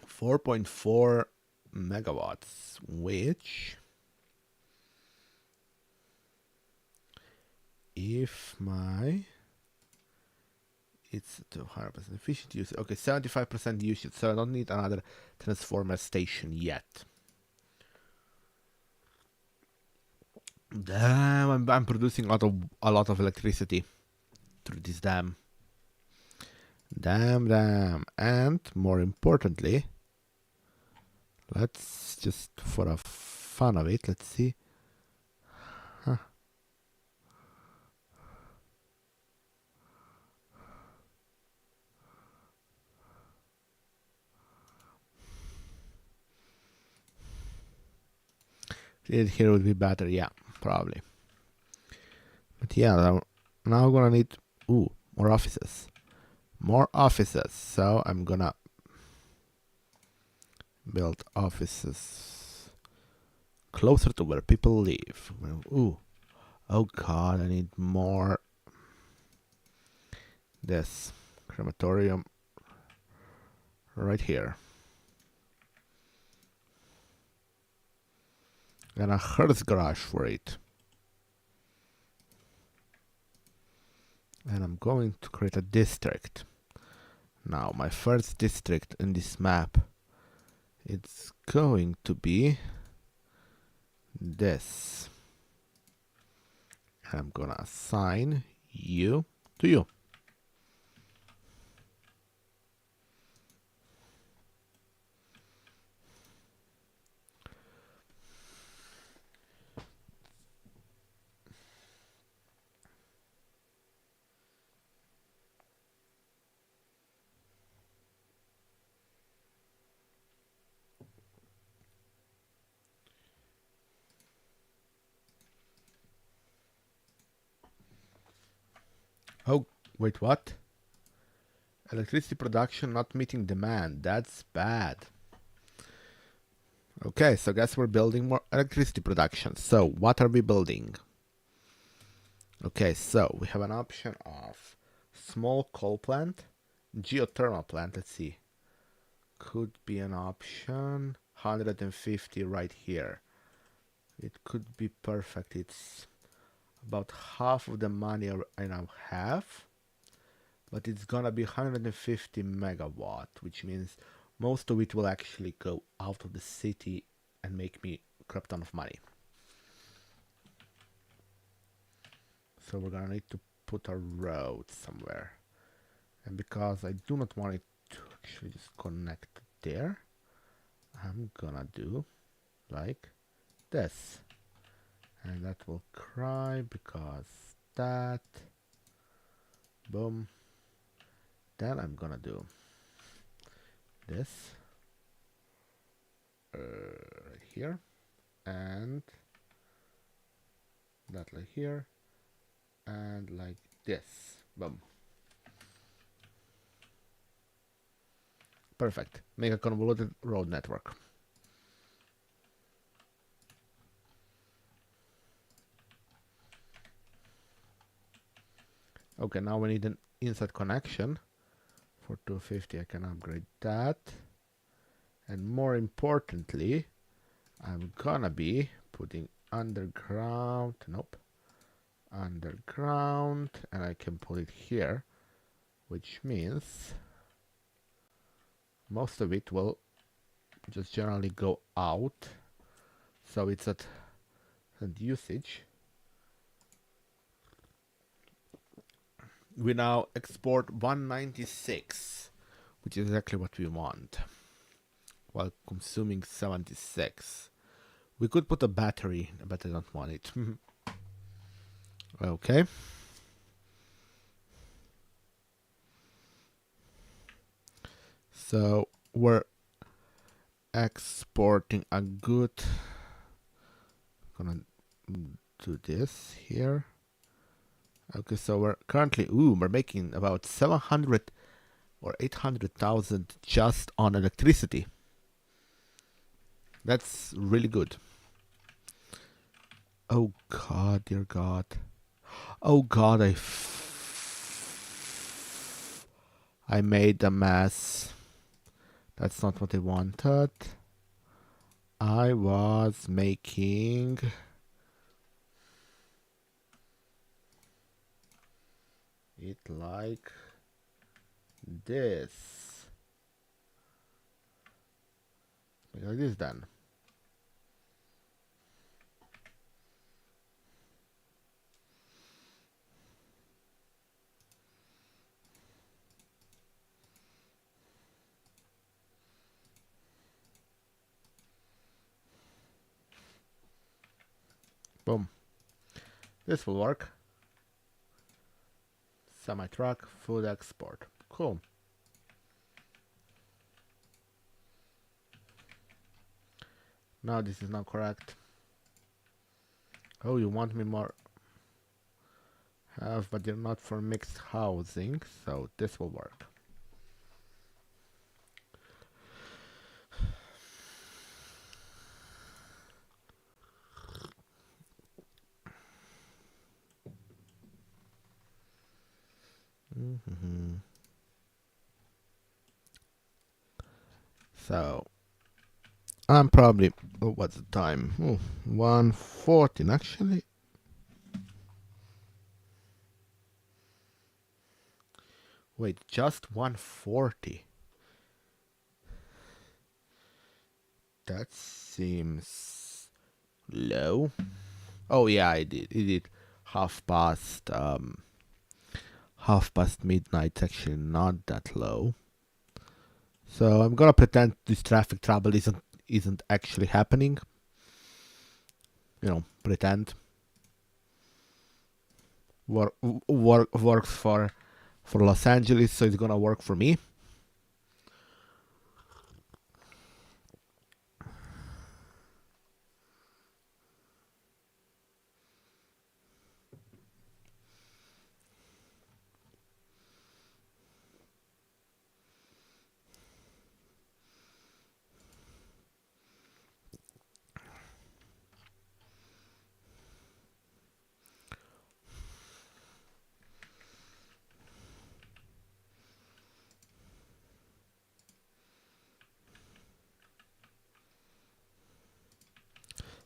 4.4 megawatts, which... if my... it's 200% efficient use. Okay, 75% usage, so I don't need another transformer station yet. Damn, I'm producing a lot of electricity through this dam. Damn. And more importantly, let's just, for the fun of it, let's see. Huh. It here would be better, yeah, probably. But yeah, now I'm gonna need more offices. More offices. So I'm gonna build offices closer to where people live. Ooh. Oh god, I need more. This crematorium right here. And a hearth garage for it. And I'm going to create a district. Now, my first district in this map, it's going to be this. And I'm gonna assign you to you. Oh, wait, what? Electricity production not meeting demand. That's bad. Okay, so guess we're building more electricity production. So what are we building? Okay, so we have an option of small coal plant, geothermal plant. Let's see. Could be an option. 150 right here. It could be perfect. It's about half of the money I now have. But it's gonna be 150 megawatt, which means most of it will actually go out of the city and make me a crap ton of money. So we're gonna need to put a road somewhere. And because I do not want it to actually just connect there, I'm gonna do like this. And that will cry because that. Boom. Then I'm gonna do this right here, and that like here, and like this. Boom. Perfect. Make a convoluted road network. Okay, now we need an inside connection. For 250 I can upgrade that. And more importantly, I'm gonna be putting underground, underground, and I can put it here, which means most of it will just generally go out. So it's at and usage, we now export 196, which is exactly what we want, while consuming 76. We could put a battery, but I don't want it. Okay. So we're exporting a good. Gonna do this here. Okay, so we're currently we're making about 700 or 800,000 just on electricity. That's really good. Oh God, dear God. Oh God, I made a mess. That's not what I wanted. I was making it like this. Like this then. Boom. This will work. Semi-truck, food export. Cool. Now this is not correct. Oh, you want me more? Have, but they're not for mixed housing, so this will work. So I'm probably what's the time? 1:14 actually. Wait, just 1:40. That seems low. Oh yeah, I did. It did half past midnight. It's actually not that low. So I'm gonna pretend this traffic trouble isn't actually happening. Pretend. Works for Los Angeles, so it's gonna work for me.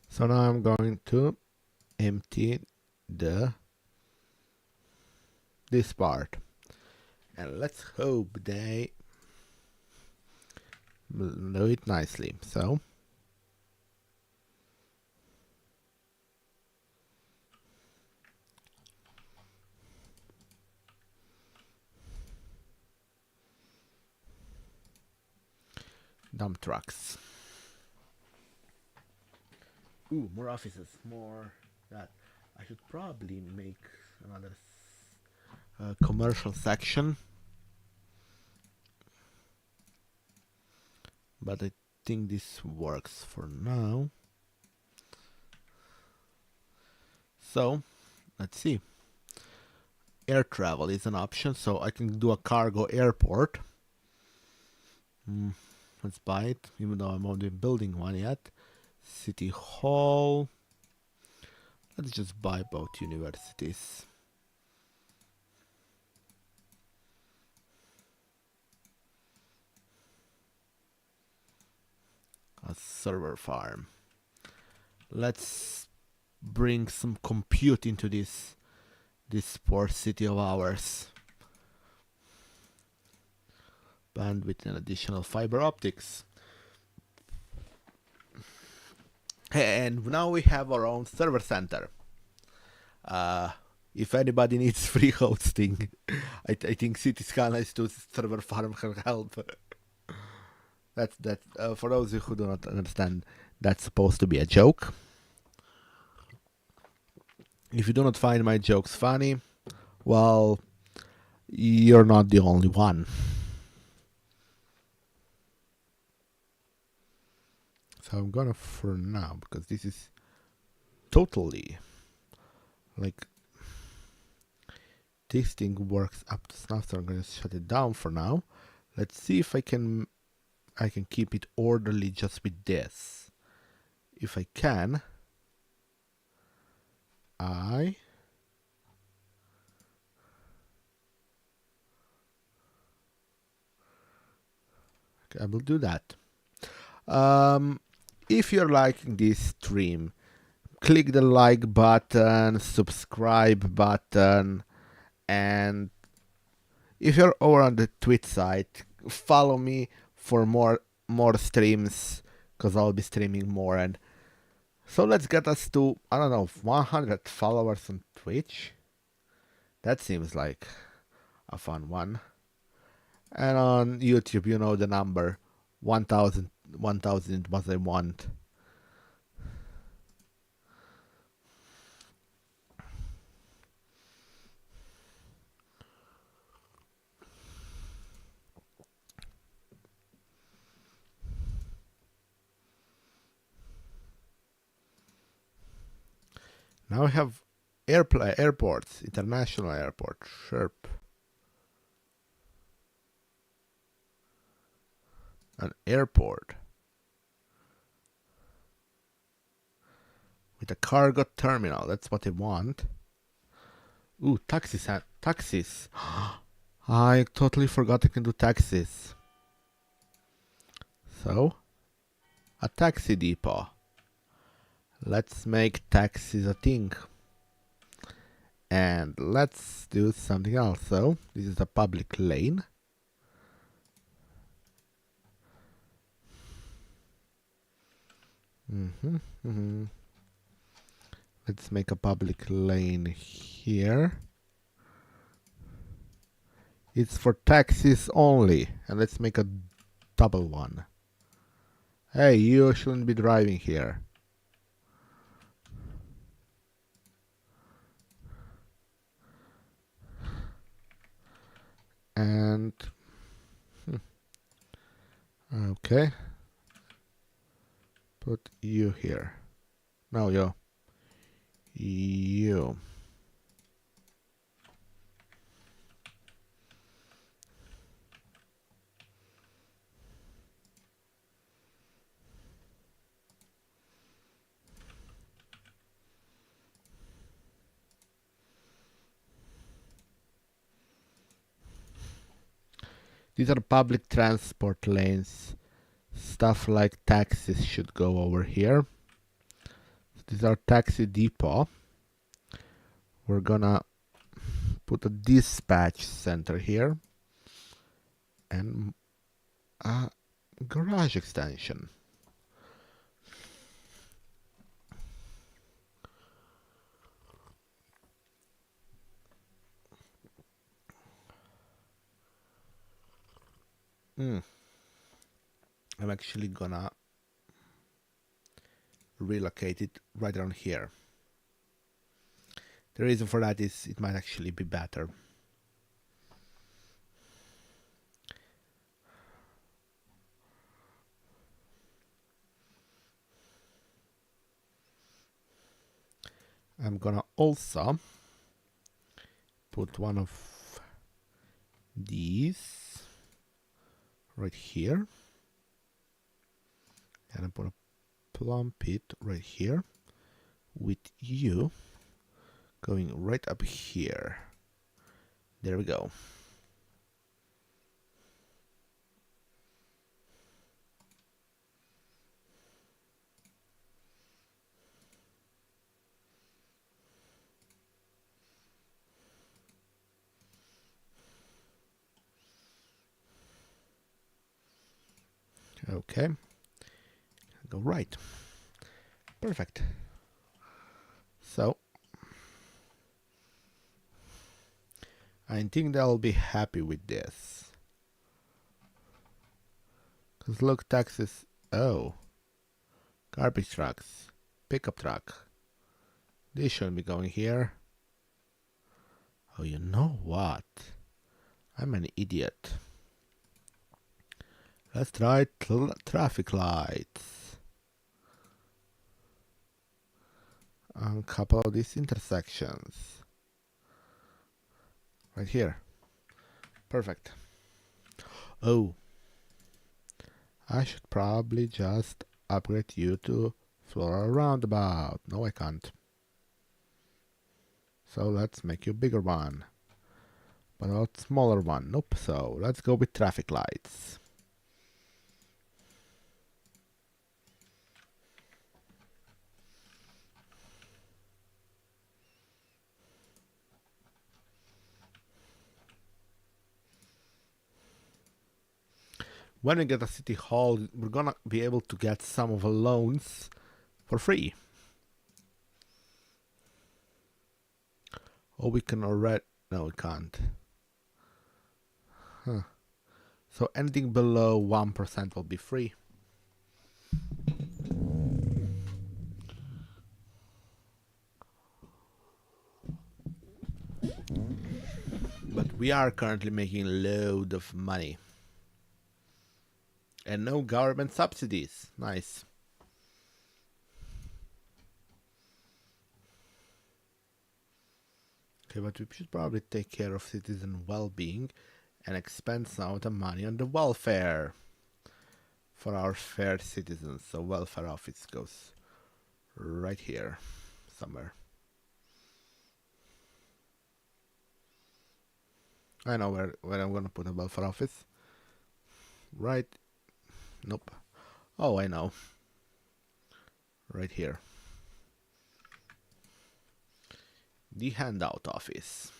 So now I'm going to empty this part, and let's hope they will do it nicely. So dump trucks. Ooh, more offices, more that. I should probably make another commercial section, but I think this works for now. So let's see. Air travel is an option, so I can do a cargo airport. Let's buy it, even though I'm only building one yet. City Hall. Let's just buy both universities. A server farm. Let's bring some compute into this poor city of ours. Bandwidth and additional fiber optics. And now we have our own server center. Uh, if anybody needs free hosting, I think Cityscan is to server farm can help. That's for those who do not understand. That's supposed to be a joke. If you do not find my jokes funny, well, you're not the only one. So I'm gonna for now, because this is totally like this thing works up to snuff, so I'm gonna shut it down for now. Let's see if I can keep it orderly just with this. If I can, I will do that. If you're liking this stream, click the like button, subscribe button, and if you're over on the Twitch side, follow me for more streams, because I'll be streaming more. And so let's get us to, I don't know, 100 followers on Twitch. That seems like a fun one. And on YouTube, you know the number, 1000 what I want. Now we have airports, international airport, Sherp. An airport with a cargo terminal. That's what I want. Ooh, taxis. Taxis. I totally forgot I can do taxis. So, a taxi depot. Let's make taxis a thing. And let's do something else. So, this is a public lane. Let's make a public lane here. It's for taxis only. And let's make a double one. Hey, you shouldn't be driving here. And okay, put you here. No, you. These are public transport lanes. Stuff like taxis should go over here. So these are taxi depot. We're gonna put a dispatch center here and a garage extension. I'm actually gonna relocate it right around here. The reason for that is it might actually be better. I'm gonna also put one of these right here, and I'm gonna plump it right here with you going right up here. There we go. Okay, go right. Perfect. So I think they'll be happy with this. Cause look, taxes. Oh, garbage trucks, pickup truck. They shouldn't be going here. Oh, you know what? I'm an idiot. Let's try traffic lights. On a couple of these intersections. Right here. Perfect. Oh, I should probably just upgrade you to floral roundabout. No, I can't. So let's make you a bigger one. But a smaller one. Nope. So let's go with traffic lights. When we get a city hall, we're gonna be able to get some of the loans for free. Oh, we can already... No, we can't. Huh. So anything below 1% will be free. But we are currently making a load of money. And no government subsidies. Nice. Okay, but we should probably take care of citizen well-being and expend some of the money on the welfare for our fair citizens. So welfare office goes right here somewhere. I know where I'm gonna put a welfare office. Right. Nope. Oh, I know. Right here. The handout office.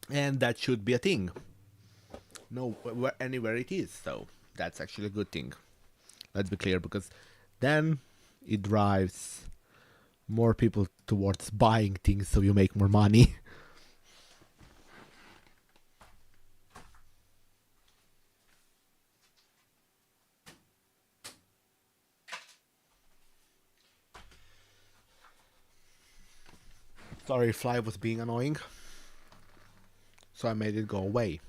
And that should be a thing. No, anywhere it is. So that's actually a good thing. Let's be clear, because then it drives more people towards buying things, so you make more money. Sorry, fly was being annoying, so I made it go away.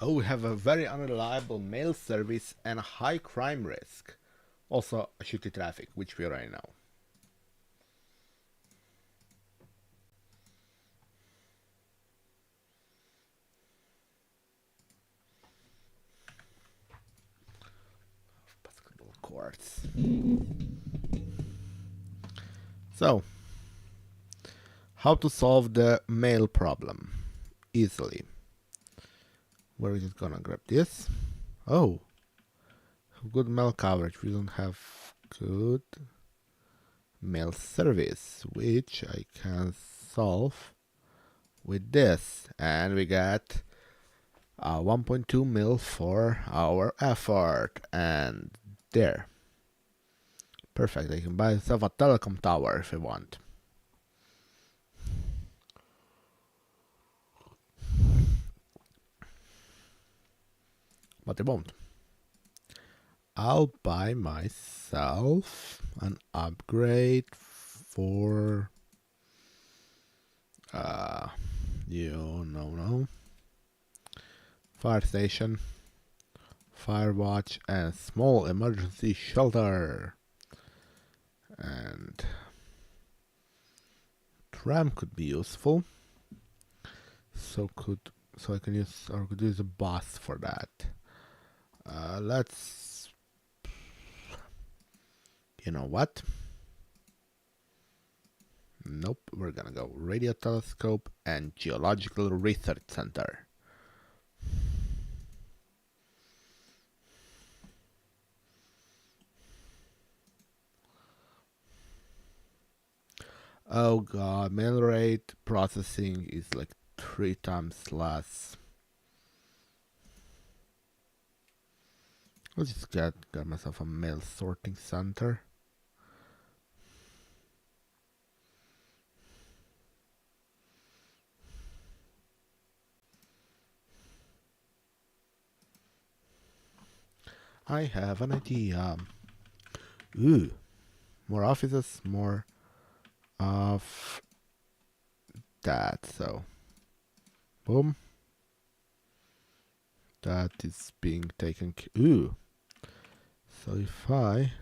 Oh, we have a very unreliable mail service and a high crime risk. Also, a shitty traffic, which we are right now. Basketball courts. So, how to solve the mail problem easily? We're just gonna grab this. Oh, good mail coverage. We don't have good mail service, which I can solve with this. And we got 1.2 mil for our effort. And there. Perfect. I can buy myself a telecom tower if I want. But I won't. I'll buy myself an upgrade for fire station, fire watch, and small emergency shelter. And tram could be useful. So I can use or could use a bus for that. Let's. You know what? Nope, we're gonna go radio telescope and geological research center. Oh god, mail rate processing is like 3 times less. Let's just get myself a mail sorting center. I have an idea. Ooh, more offices, more of that. So, boom. That is being taken. Ooh. So if I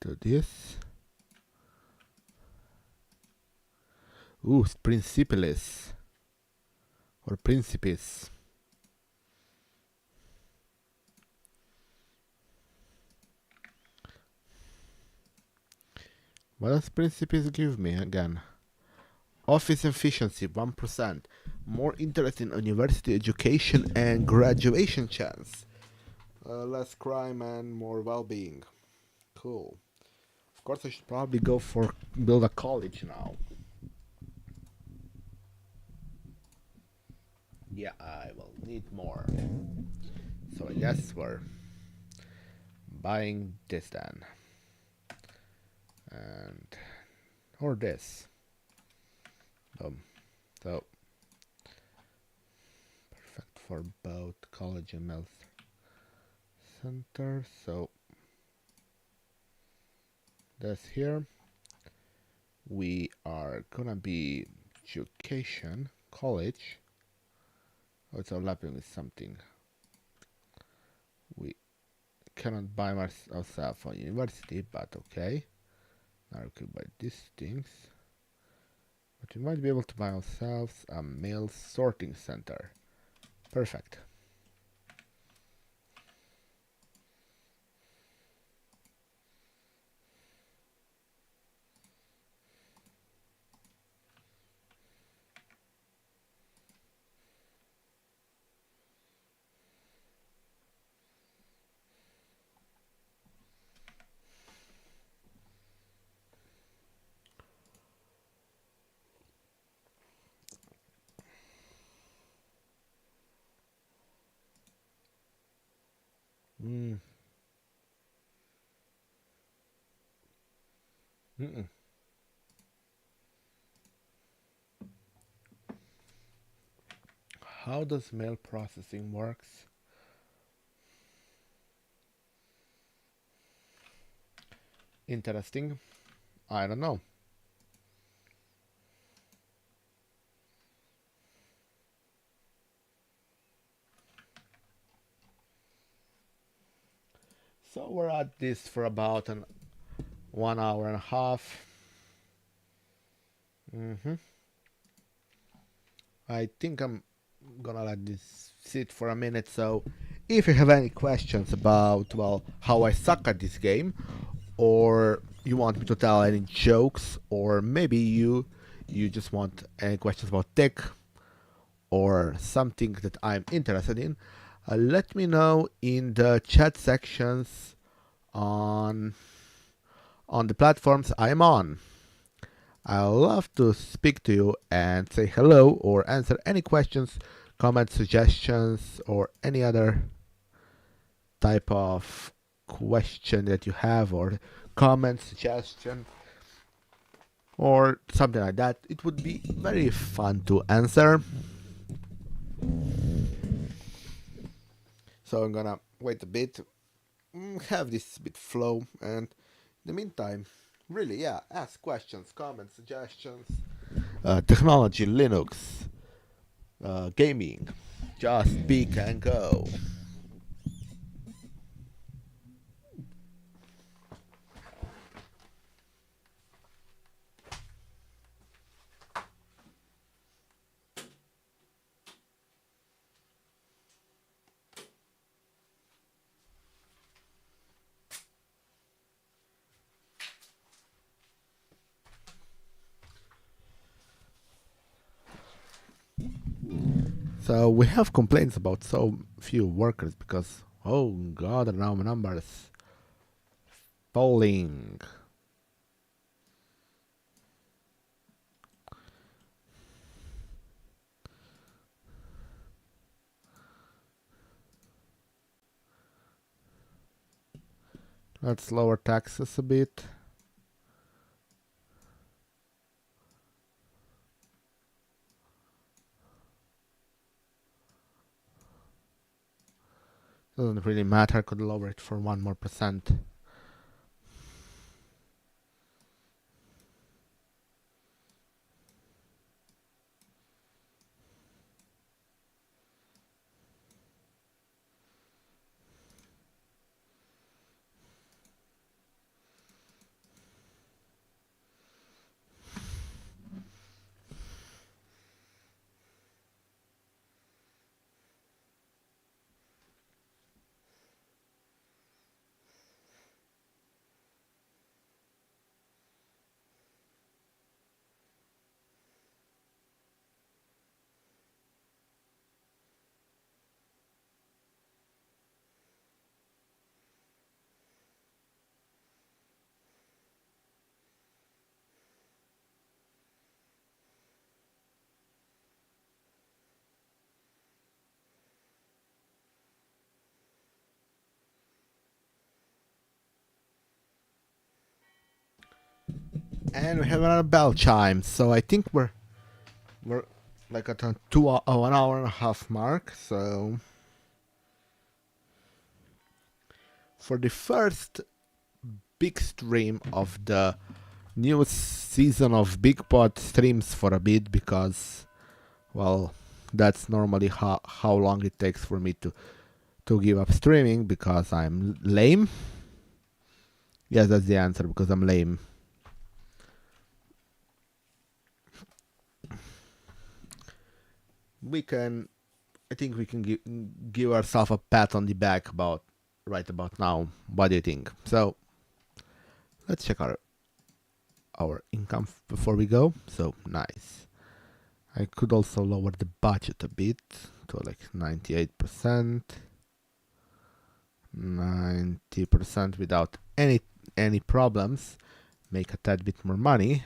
do this. Ooh, principiles. Or principes. What does principes give me again? Office efficiency 1%. More interest in university education and graduation chance. Less crime and more well-being. Cool. Of course, I should probably go for build a college now. Yeah, I will need more. So I guess we're buying this then. And or this. So perfect for both college and health center. So this here we are gonna be education college. Oh, it's overlapping with something. We cannot buy ourselves a university, but okay. Now we could buy these things. But we might be able to buy ourselves a mail sorting center. Perfect. Mm. Mm-mm. How does mail processing works? Interesting. I don't know. So we're at this for about 1 hour and a half. I think I'm gonna let this sit for a minute. So if you have any questions about, well, how I suck at this game, or you want me to tell any jokes, or maybe you just want any questions about tech or something that I'm interested in, let me know in the chat sections on the platforms I'm on. I love to speak to you and say hello or answer any questions, comments, suggestions, or any other type of question that you have, or comment, suggestion, or something like that. It would be very fun to answer. So I'm gonna wait a bit, have this bit flow, and in the meantime, really, yeah, ask questions, comments, suggestions, technology, Linux, gaming. Just pick and go. So we have complaints about so few workers because, oh god, the numbers falling. Let's lower taxes a bit. Doesn't really matter, could lower it for 1% more. And we have another bell chime, so I think we're like at a 1 hour and a half mark. So for the first big stream of the new season of bigpod streams for a bit, because, well, that's normally how long it takes for me to give up streaming, because I'm lame. Yes, that's the answer, because I'm lame. I think we can give ourselves a pat on the back right about now. What do you think? So let's check our income before we go. So nice. I could also lower the budget a bit to like 98%, 90% without any problems. Make a tad bit more money.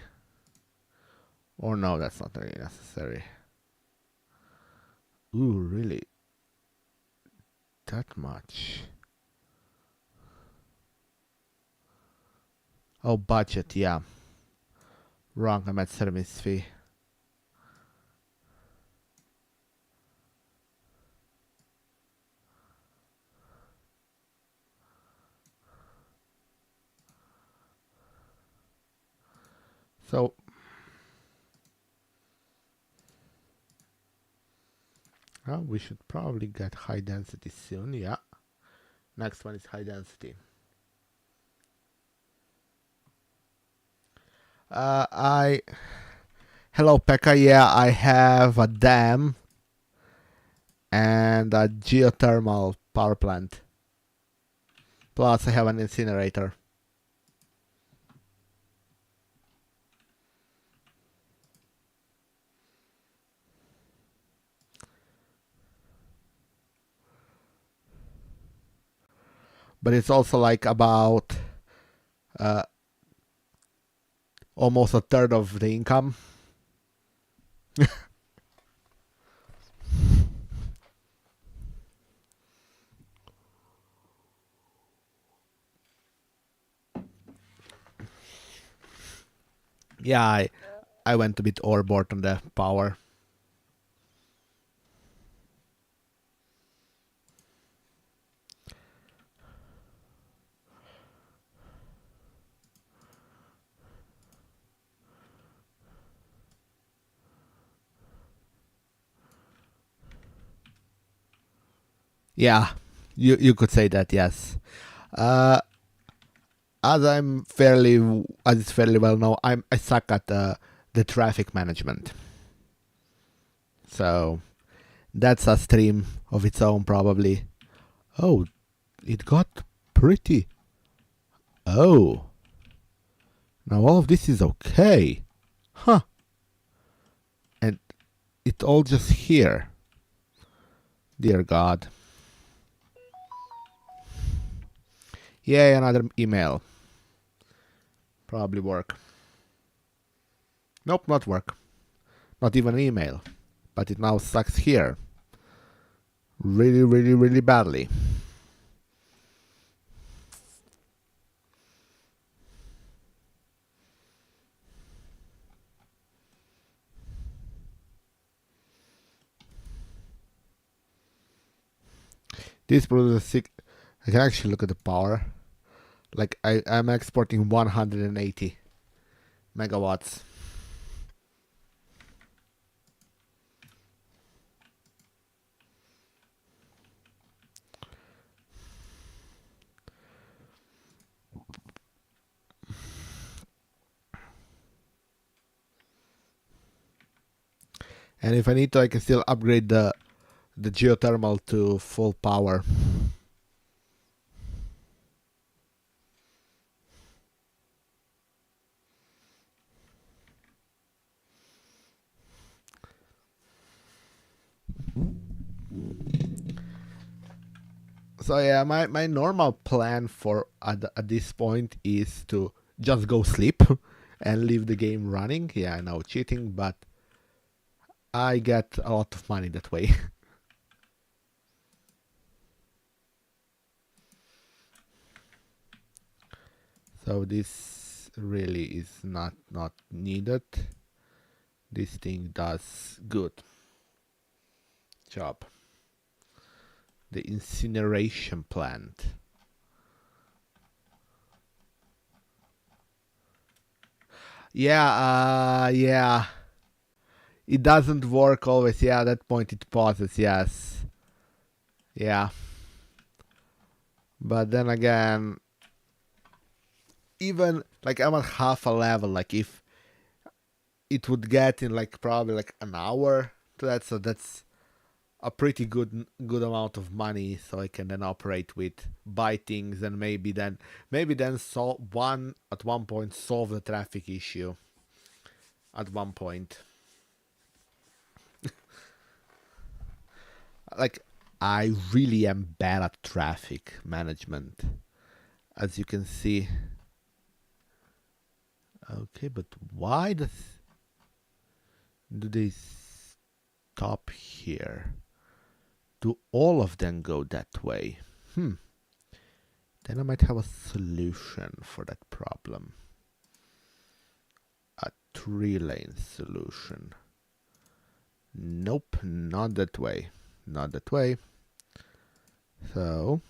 Or no, that's not really necessary. Ooh, really? That much? Oh, budget, yeah. Wrong, I'm at service fee. So we should probably get high density soon, yeah. Next one is high density. Hello Pekka, yeah, I have a dam and a geothermal power plant. Plus I have an incinerator. But it's also like about almost a third of the income. Yeah, I went a bit overboard on the power. Yeah, you could say that, yes. Uh, as it's fairly well known, I suck at the traffic management. So that's a stream of its own, probably. Oh, it got pretty. Oh, now all of this is okay. Huh. And it all just here. Dear God. Yay, another email. Probably work. Nope, not work. Not even an email. But it now sucks here. Really, really, really badly. This produces six. I can actually look at the power. Like I'm exporting 180 megawatts. And if I need to, I can still upgrade the geothermal to full power. So yeah, my normal plan for at this point is to just go sleep and leave the game running. Yeah, I know, cheating, but I get a lot of money that way. So this really is not needed. This thing does good job. The incineration plant. Yeah. It doesn't work always. Yeah, at that point it pauses. Yes. Yeah. But then again, even like I'm at half a level. Like if it would get in like probably like an hour to that, so that's a pretty good amount of money. So I can then operate with, buy things, and maybe then solve at one point solve the traffic issue. At one point, like I really am bad at traffic management, as you can see. Okay, but why do they stop here? Do all of them go that way? Then I might have a solution for that problem. A 3-lane solution. Nope, not that way. Not that way. So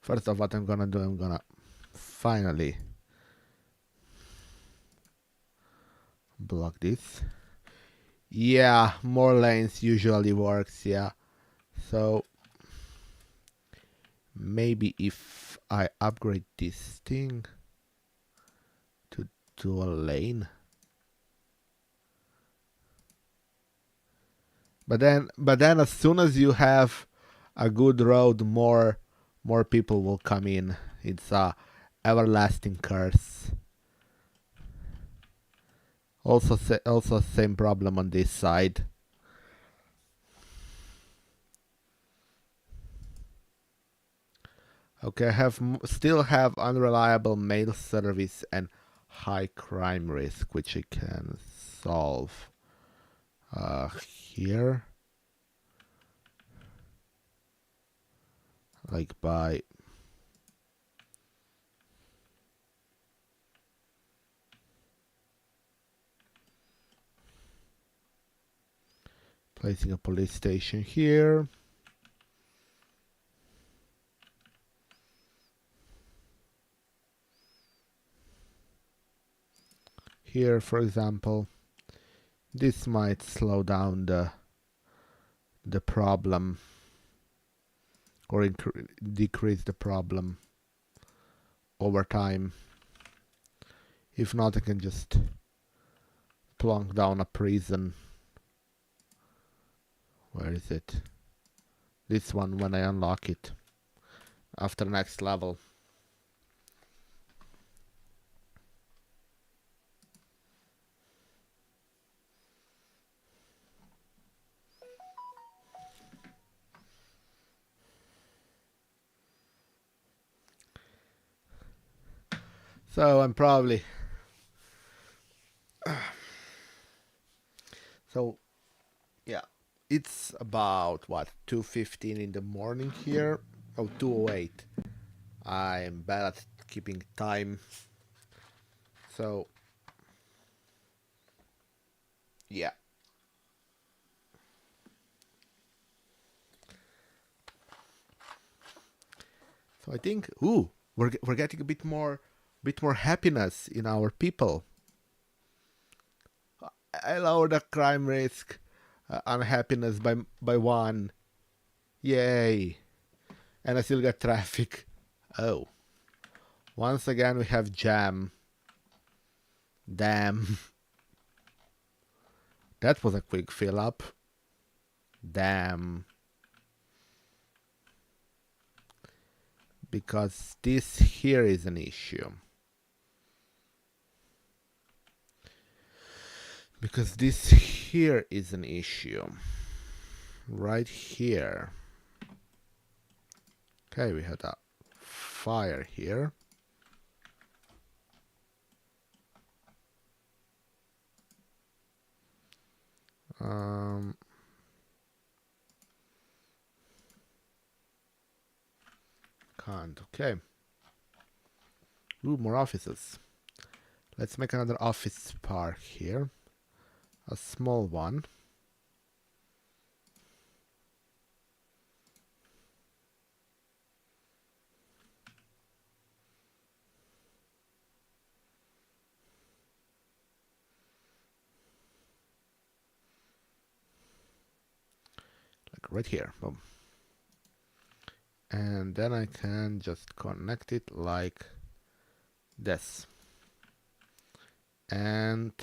first of what I'm gonna do, I'm gonna finally block this. Yeah, more lanes usually works, yeah. So maybe if I upgrade this thing to dual lane. But then as soon as you have a good road, more people will come in. It's a everlasting curse. Also same problem on this side. Okay, still have unreliable mail service and high crime risk, which I can solve here, like by placing a police station here. here, for example. This might slow down the problem or decrease the problem over time. If not, I can just plonk down a prison. Where is it? This one, when I unlock it after next level. So I'm probably so yeah, it's about what, 2:15 in the morning here. Oh, 2:08. I'm bad at keeping time. So yeah. So I think we're getting a bit more happiness in our people. I lower the crime risk, unhappiness by 1. Yay! And I still get traffic. Oh, once again we have jam. Damn. That was a quick fill up. Damn. Because this here is an issue. Because this here is an issue. Right here. Okay, we had a fire here. Can't. Okay. Ooh, more offices. Let's make another office park here. A small one. Like right here. Boom. And then I can just connect it like this. And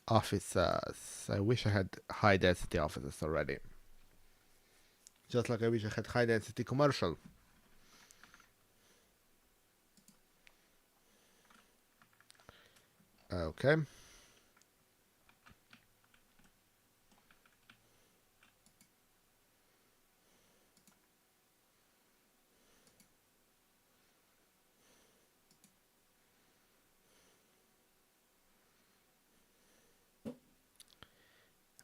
offices. I wish I had high density offices already. Just like I wish I had high density commercial. Okay.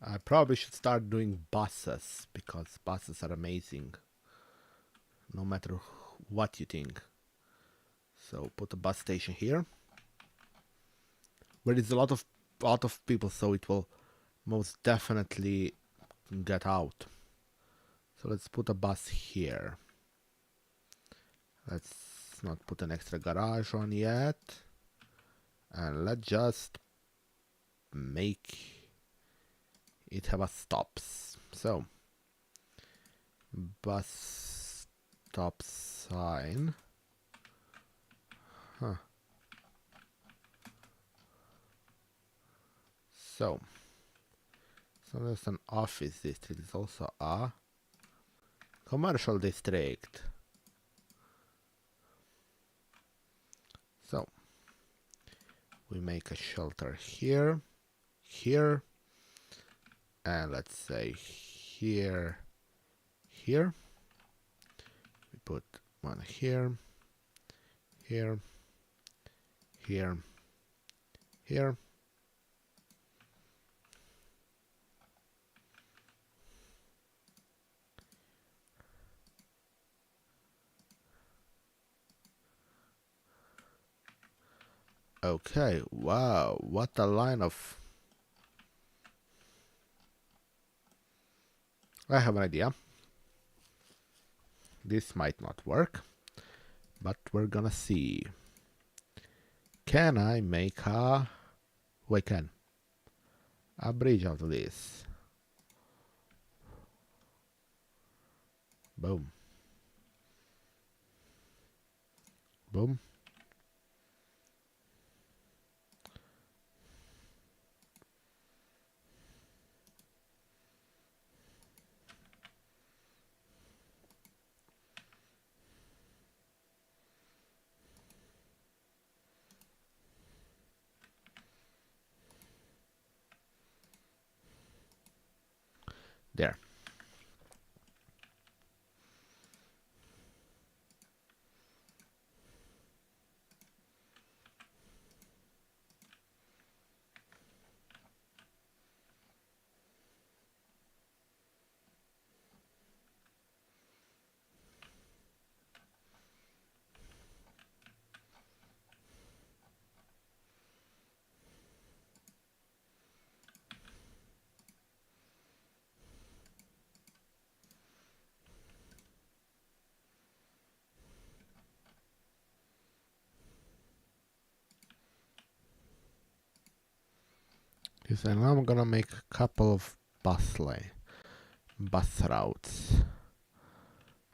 I probably should start doing buses because buses are amazing. No matter what you think. So put a bus station here. Where there's a lot of people, so it will most definitely get out. So let's put a bus here. Let's not put an extra garage on yet. And let's just make it have a stops. So bus stop sign. Huh. So there's an office district. It's also a commercial district. So we make a shelter here, here, and let's say here, here. We put one here, here, here, here. Okay, wow, what a line of... I have an idea. This might not work, but we're gonna see. can I make a... Oh, I can. A bridge out of this. Boom. Boom. There. Yes, and now I'm gonna make a couple of bus routes.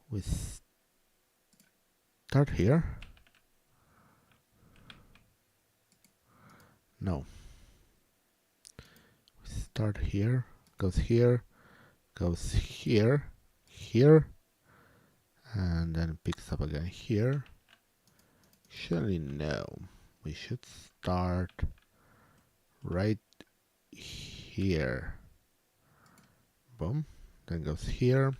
We start here. No. We start here, goes here, goes here, here, and then picks up again here. Actually, no. We should start right here. Boom. Then goes here.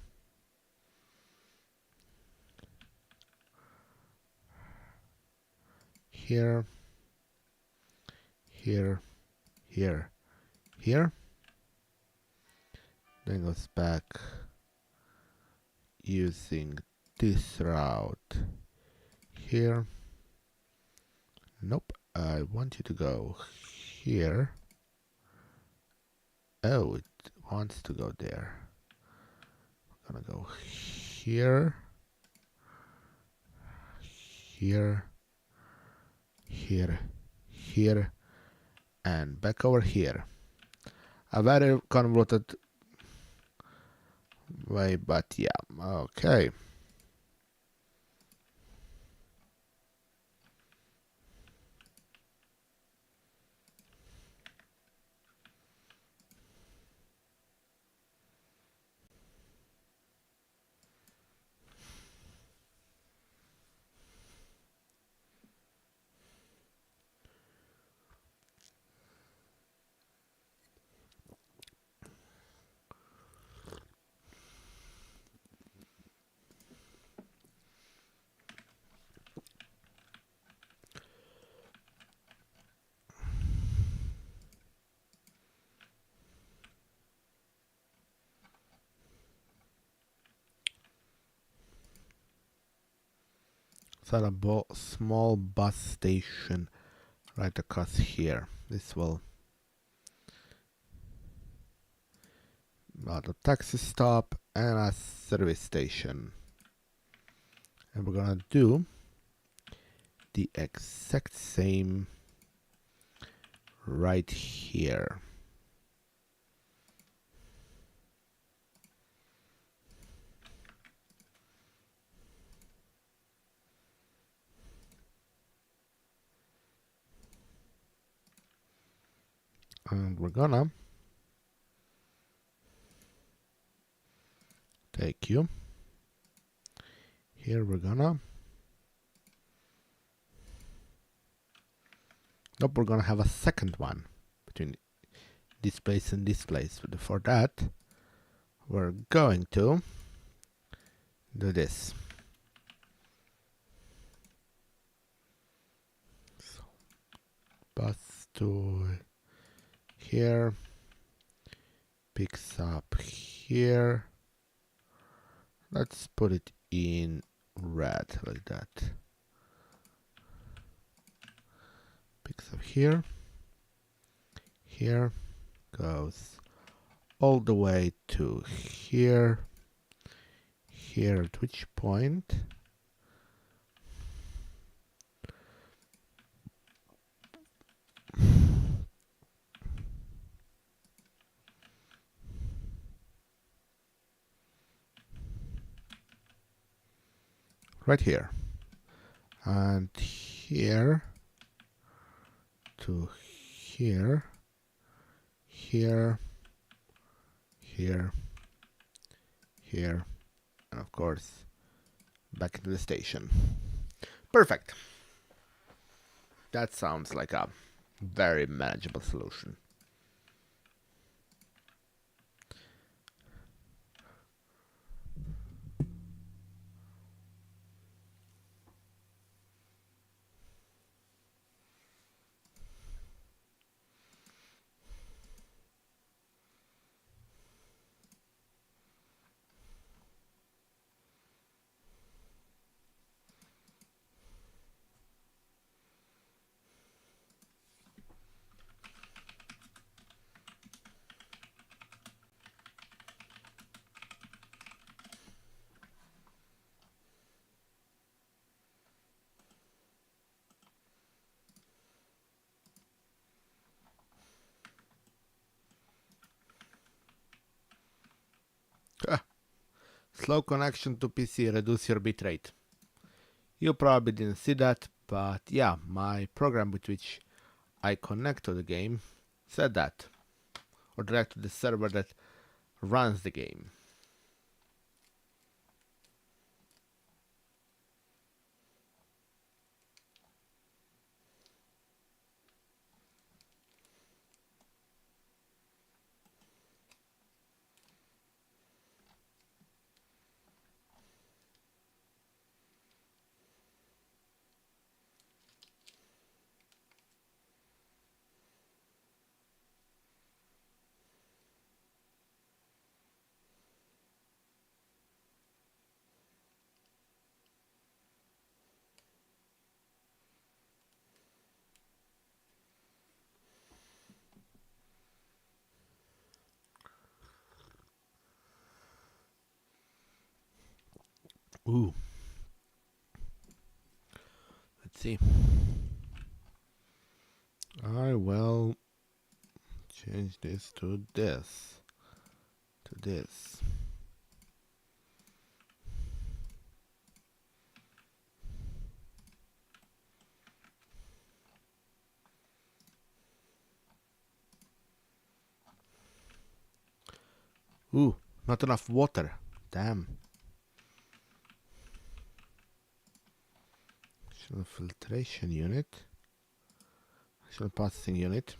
Here. Here. Here. Here. Then goes back using this route here. Nope. I want you to go here. Oh, it wants to go there. We're gonna go here, here, here, here, and back over here. A very convoluted way, but yeah, okay. So a small bus station right across here. This will a taxi stop and a service station. And we're gonna do the exact same right here. And we're gonna take you. Here we're gonna... Nope, we're gonna have a second one between this place and this place. But for that, we're going to do this. So, bus to here, picks up here. Let's put it in red like that. Picks up here, here, goes all the way to here, here at which point right here, and here to here, here, here, here, and of course back into the station. Perfect. That sounds like a very manageable solution. Slow connection to PC reduce your bitrate. You probably didn't see that, but yeah, my program with which I connect to the game said that, or direct to the server that runs the game. Ooh, let's see. I will change this to this. To this. Ooh, not enough water. Damn. Additional filtration unit. Additional processing unit.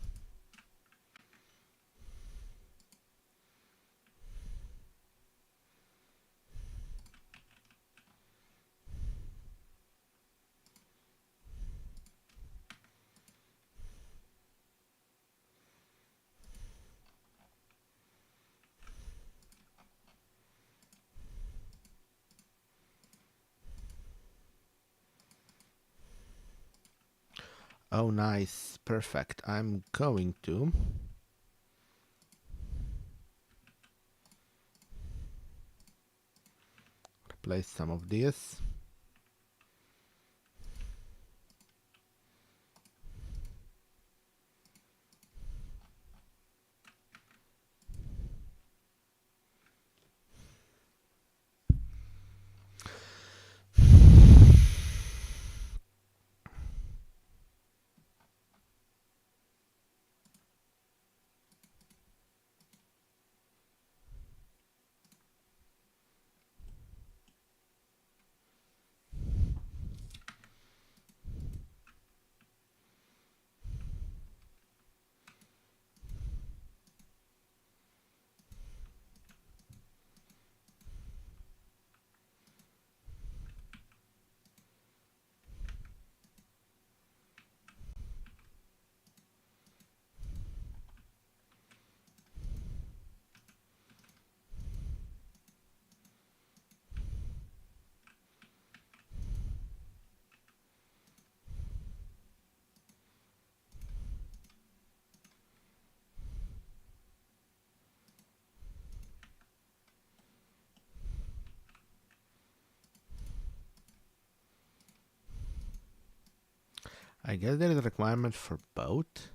Oh, nice. Perfect. I'm going to replace some of this. I guess there is a requirement for both.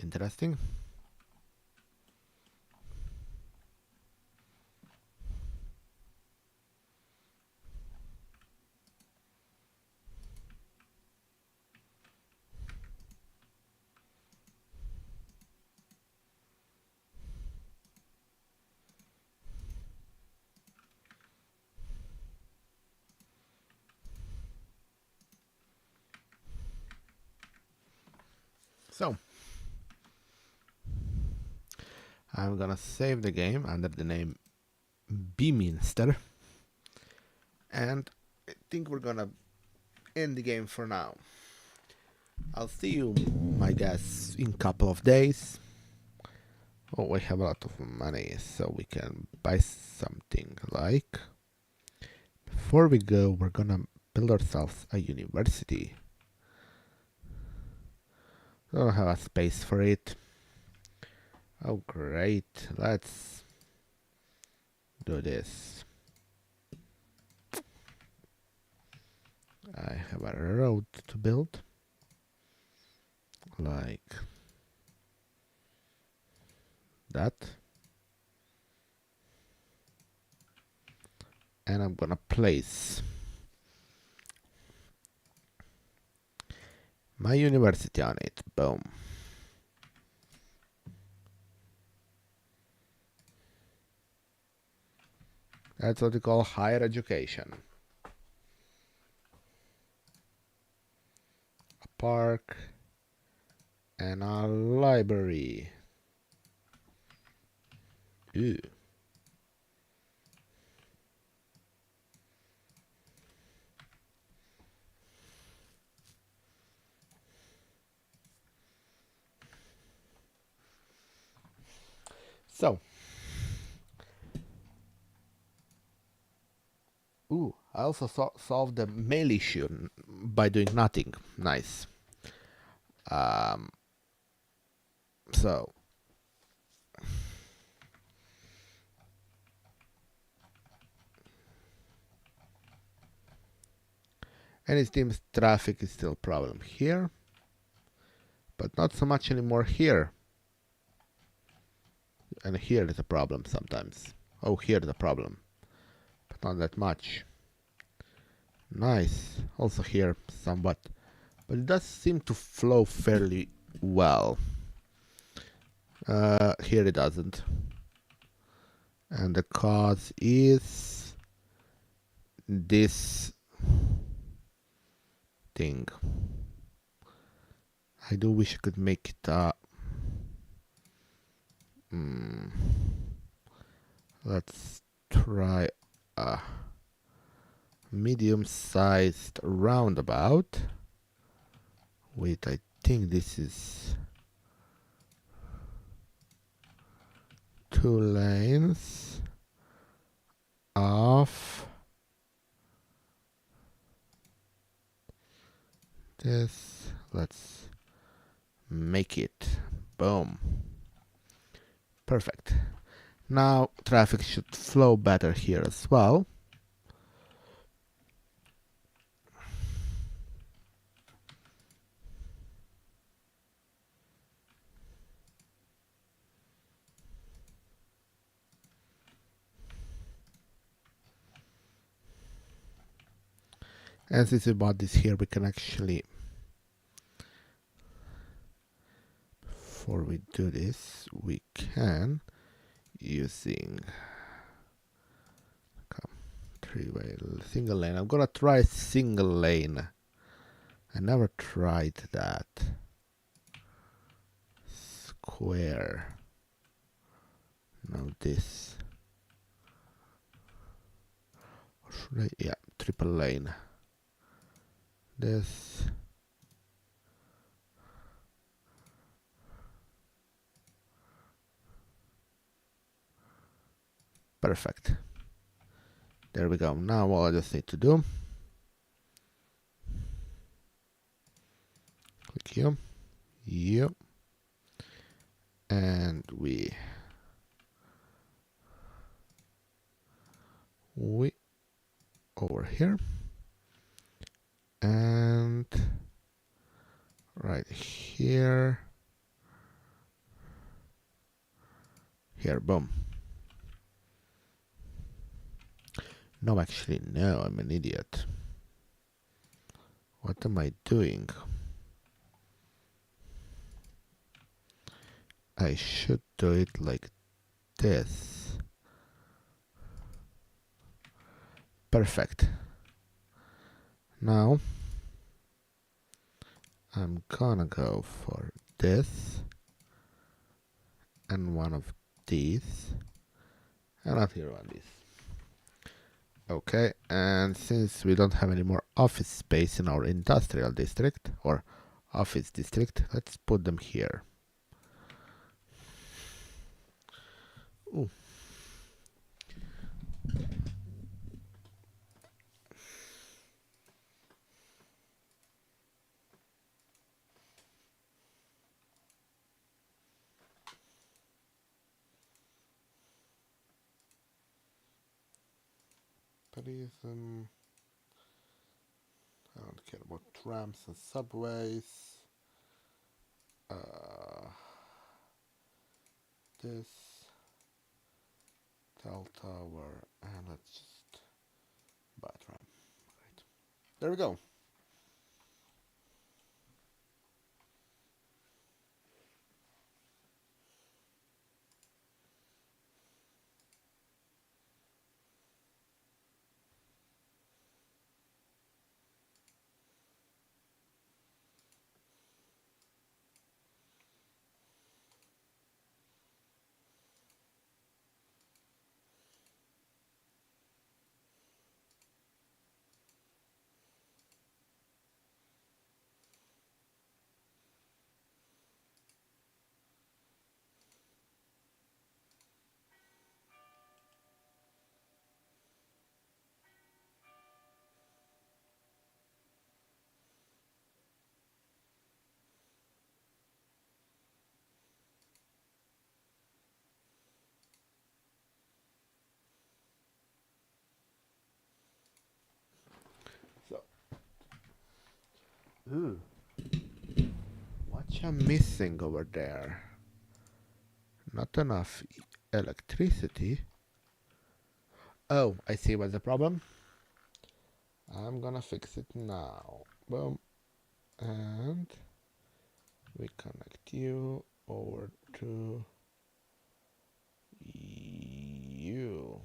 Interesting. So I'm gonna save the game under the name Beminster, and I think we're gonna end the game for now. I'll see you, I guess, in a couple of days. Oh, we have a lot of money, so we can buy something like. Before we go, we're gonna build ourselves a university. Don't have a space for it. Oh, great. Let's do this. I have a road to build. Like that. And I'm gonna place my university on it. Boom. That's what we call higher education. A park and a library. Ooh. So, I also solved the mail issue by doing nothing. Nice. So, and it seems traffic is still a problem here, but not so much anymore here. And here is a problem sometimes. Oh, here is a problem, but not that much. Nice. Also here, somewhat. But it does seem to flow fairly well. Here it doesn't. And the cause is this thing. I do wish I could make it let's try a medium-sized roundabout. Wait, I think this is 2 lanes of this. Let's make it. Boom. Perfect. Now traffic should flow better here as well. And since we bought this here, we can actually, before we do this, we can, using 3-way single lane. I'm gonna try single lane. I never tried that. Square. Now this. Or should I? Yeah, triple lane. This. Perfect. There we go. Now all I just need to do, click here, yep, and we over here, and right here, boom. No, actually, no, I'm an idiot. What am I doing? I should do it like this. Perfect. Now I'm gonna go for this and one of these, and another one of these. Okay, and since we don't have any more office space in our industrial district or office district, let's put them here. Ooh. Tourism. I don't care about trams and subways. This Tel Tower, and let's just buy a tram. Right. There we go. So, ooh, what I'm missing over there? Not enough electricity. Oh, I see what's the problem. I'm gonna fix it now. Boom. And we connect you over to you.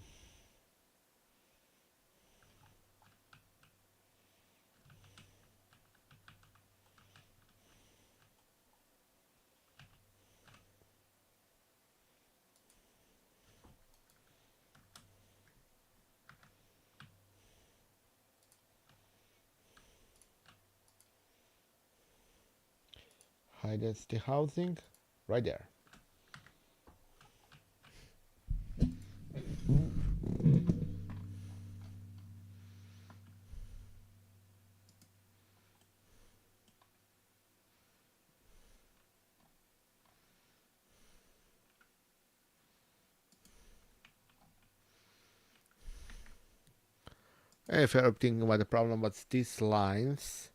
High density housing, right there. If you're thinking about the problem, but these lines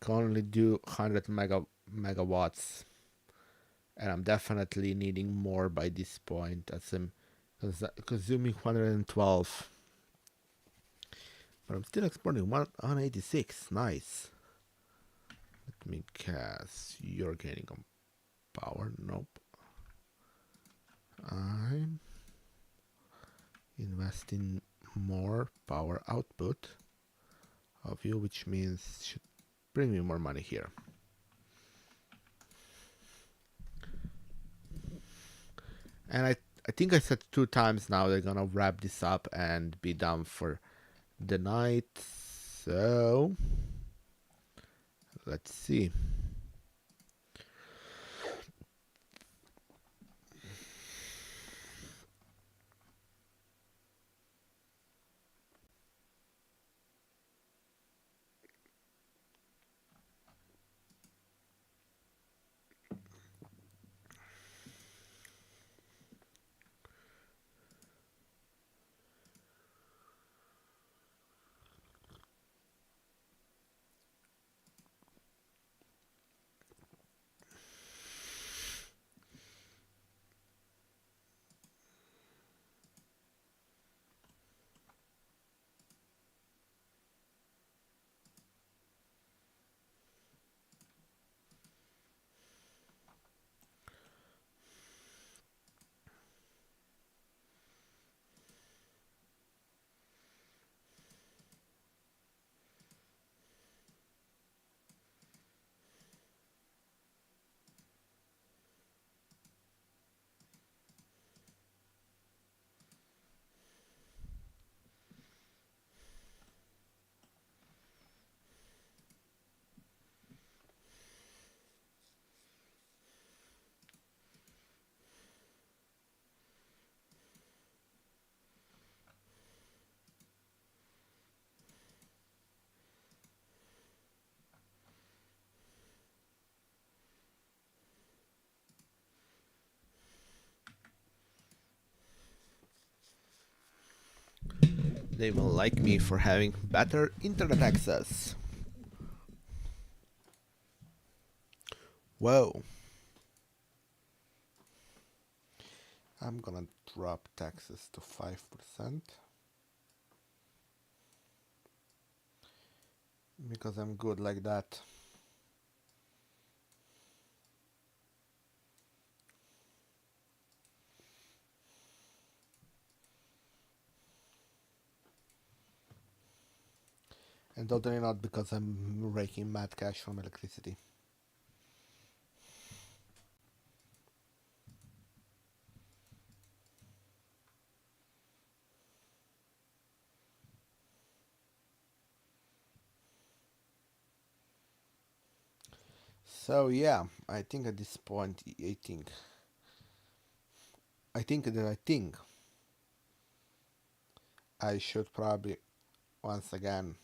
can only do 100 megawatts, and I'm definitely needing more by this point, as I'm consuming 112. But I'm still exporting 186. Nice. Let me guess. You're gaining on power. Nope. I'm investing more power output of you, which means should bring me more money here. And I think I said 2 times now they're gonna wrap this up and be done for the night. So let's see. they will like me for having better internet access. Whoa. I'm gonna drop taxes to 5% because I'm good like that. And totally not because I'm raking mad cash from electricity. So yeah, I think at this point, I think I should probably once again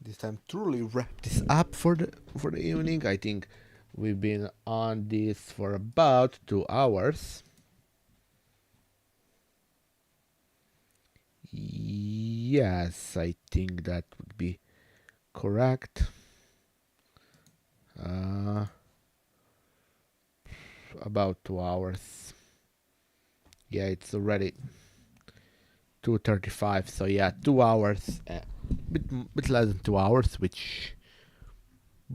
this time truly wrap this up for the evening. I think we've been on this for about 2 hours. Yes, I think that would be correct. Uh, about 2 hours. Yeah, it's already 2:35. So yeah, 2 hours. Bit less than 2 hours, which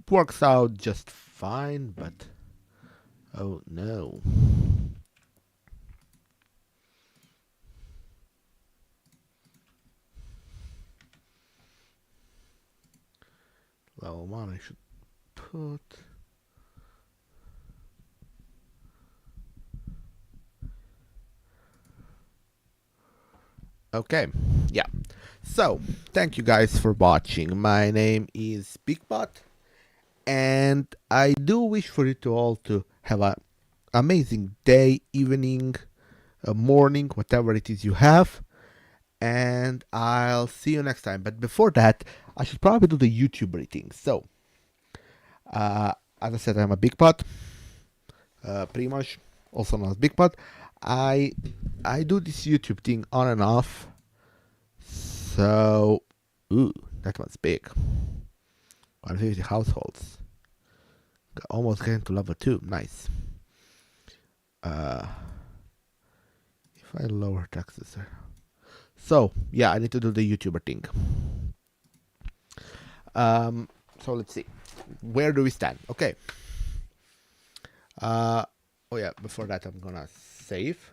works out just fine. But oh no. Level 1 I should put. Okay, yeah. So, thank you guys for watching. My name is bigpod, and I do wish for you to all to have an amazing day, evening, morning, whatever it is you have. And I'll see you next time. But before that, I should probably do the YouTube rating. So, as I said, I'm a bigpod, pretty much, also known as bigpod. I do this YouTube thing on and off. So, ooh, that one's big. 150 households. Almost getting to level 2. Nice. If I lower taxes there. So, yeah, I need to do the YouTuber thing. So let's see. Where do we stand? Okay. Oh yeah, before that I'm gonna save.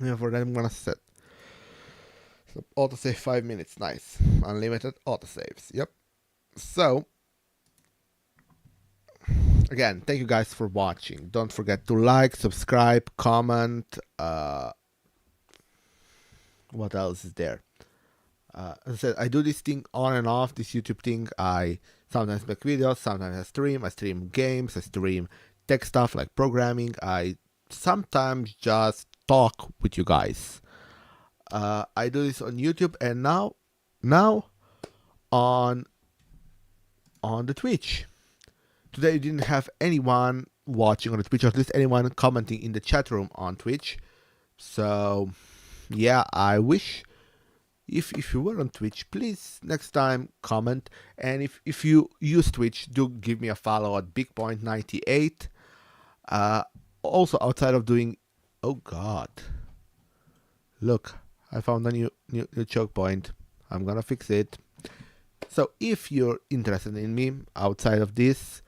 Yeah, for that I'm gonna set autosave 5 minutes. Nice. Unlimited autosaves. Yep. So again, thank you guys for watching. Don't forget to like, subscribe, comment. What else is there? As I said, I do this thing on and off, this YouTube thing. I sometimes make videos, sometimes I stream games, I stream tech stuff like programming. I sometimes just talk with you guys. I do this on YouTube and now on the Twitch. Today I didn't have anyone watching on the Twitch, or at least anyone commenting in the chat room on Twitch. So yeah, I wish if you were on Twitch, please next time comment. And if you use Twitch, do give me a follow at bigpoint98. Also outside of doing, oh god, look, I found a new choke point. I'm gonna fix it. So if you're interested in me outside of this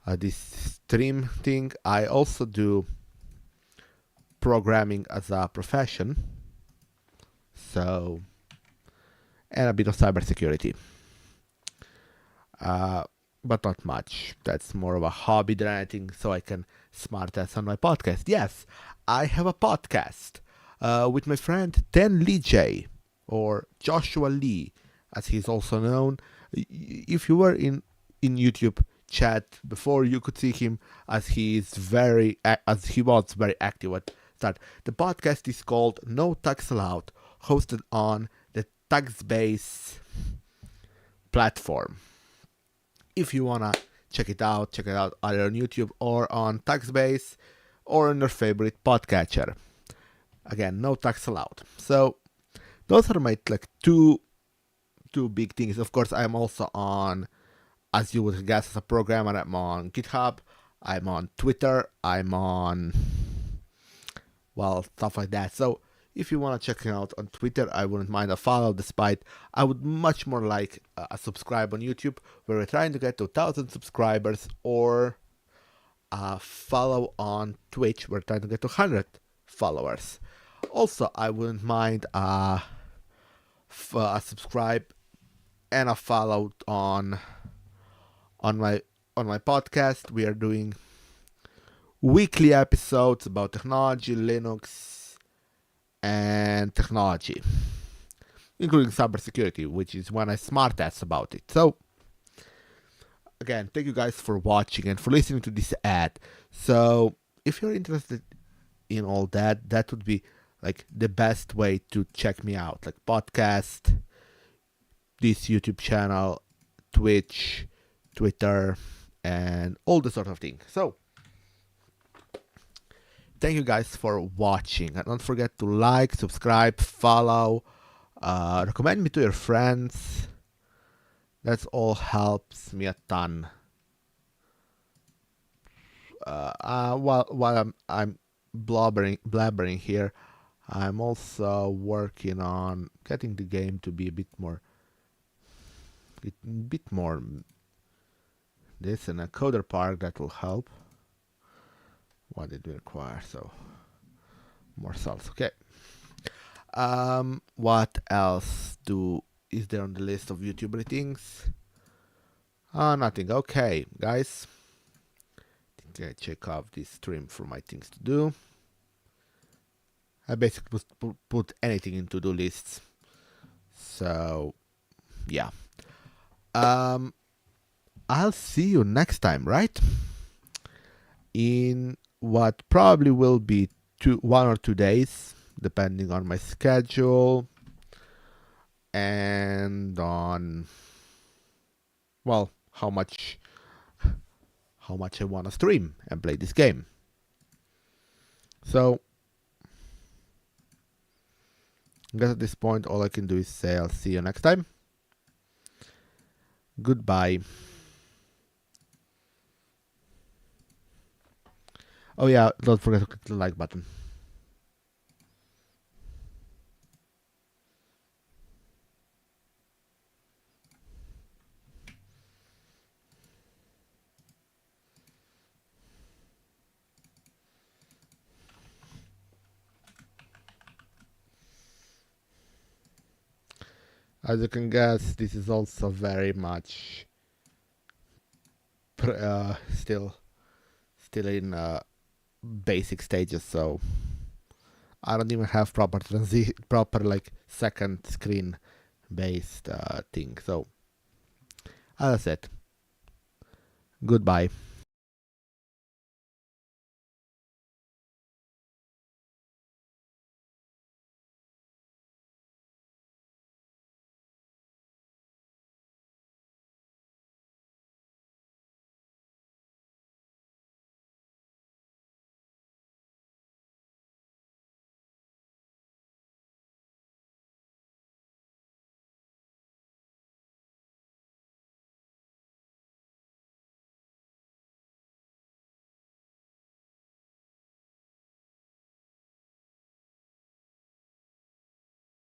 stream thing, I also do programming as a profession. So, and a bit of cybersecurity. But not much. That's more of a hobby than anything, so I can smart ass on my podcast. Yes, I have a podcast with my friend Dan Lee J, or Joshua Lee, as he's also known. If you were in YouTube chat before, you could see him as he was very active at start. The podcast is called No Tax Allowed, hosted on the Taxbase platform. If you wanna check it out. Check it out either on YouTube or on Taxbase or on your favorite podcatcher. Again, no tax allowed. So those are my like two big things. Of course, I'm also on, as you would guess, as a programmer, I'm on GitHub, I'm on Twitter, I'm on, well, stuff like that. So if you want to check it out on Twitter, I wouldn't mind a follow, despite I would much more like a subscribe on YouTube, where we're trying to get to 1,000 subscribers, or a follow on Twitch, we're trying to get to 100 followers. Also, I wouldn't mind a subscribe and a follow on my podcast. We are doing weekly episodes about technology, Linux, and technology, including cybersecurity, which is when I smartass about it. So again, thank you guys for watching and for listening to this ad. So if you're interested in all that, that would be like the best way to check me out, like podcast, this YouTube channel, Twitch, Twitter, and all the sort of thing. So thank you guys for watching, and don't forget to like, subscribe, follow, recommend me to your friends. That all helps me a ton. While I'm blabbering here, I'm also working on getting the game to be a bit more this, and a coder park that will help. What did we require? So more cells. Okay. What else is there on the list of YouTuber things? Nothing. Okay, guys. I think I check off this stream for my things to do. I basically put anything in to-do lists. So yeah. I'll see you next time, right? In what probably will be 1 or 2 days, depending on my schedule and on, well, how much I want to stream and play this game. So I guess at this point all I can do is say I'll see you next time. Goodbye. Oh yeah, don't forget to click the like button. As you can guess, this is also very much still in basic stages, so I don't even have proper like second screen based thing. So as I said, goodbye.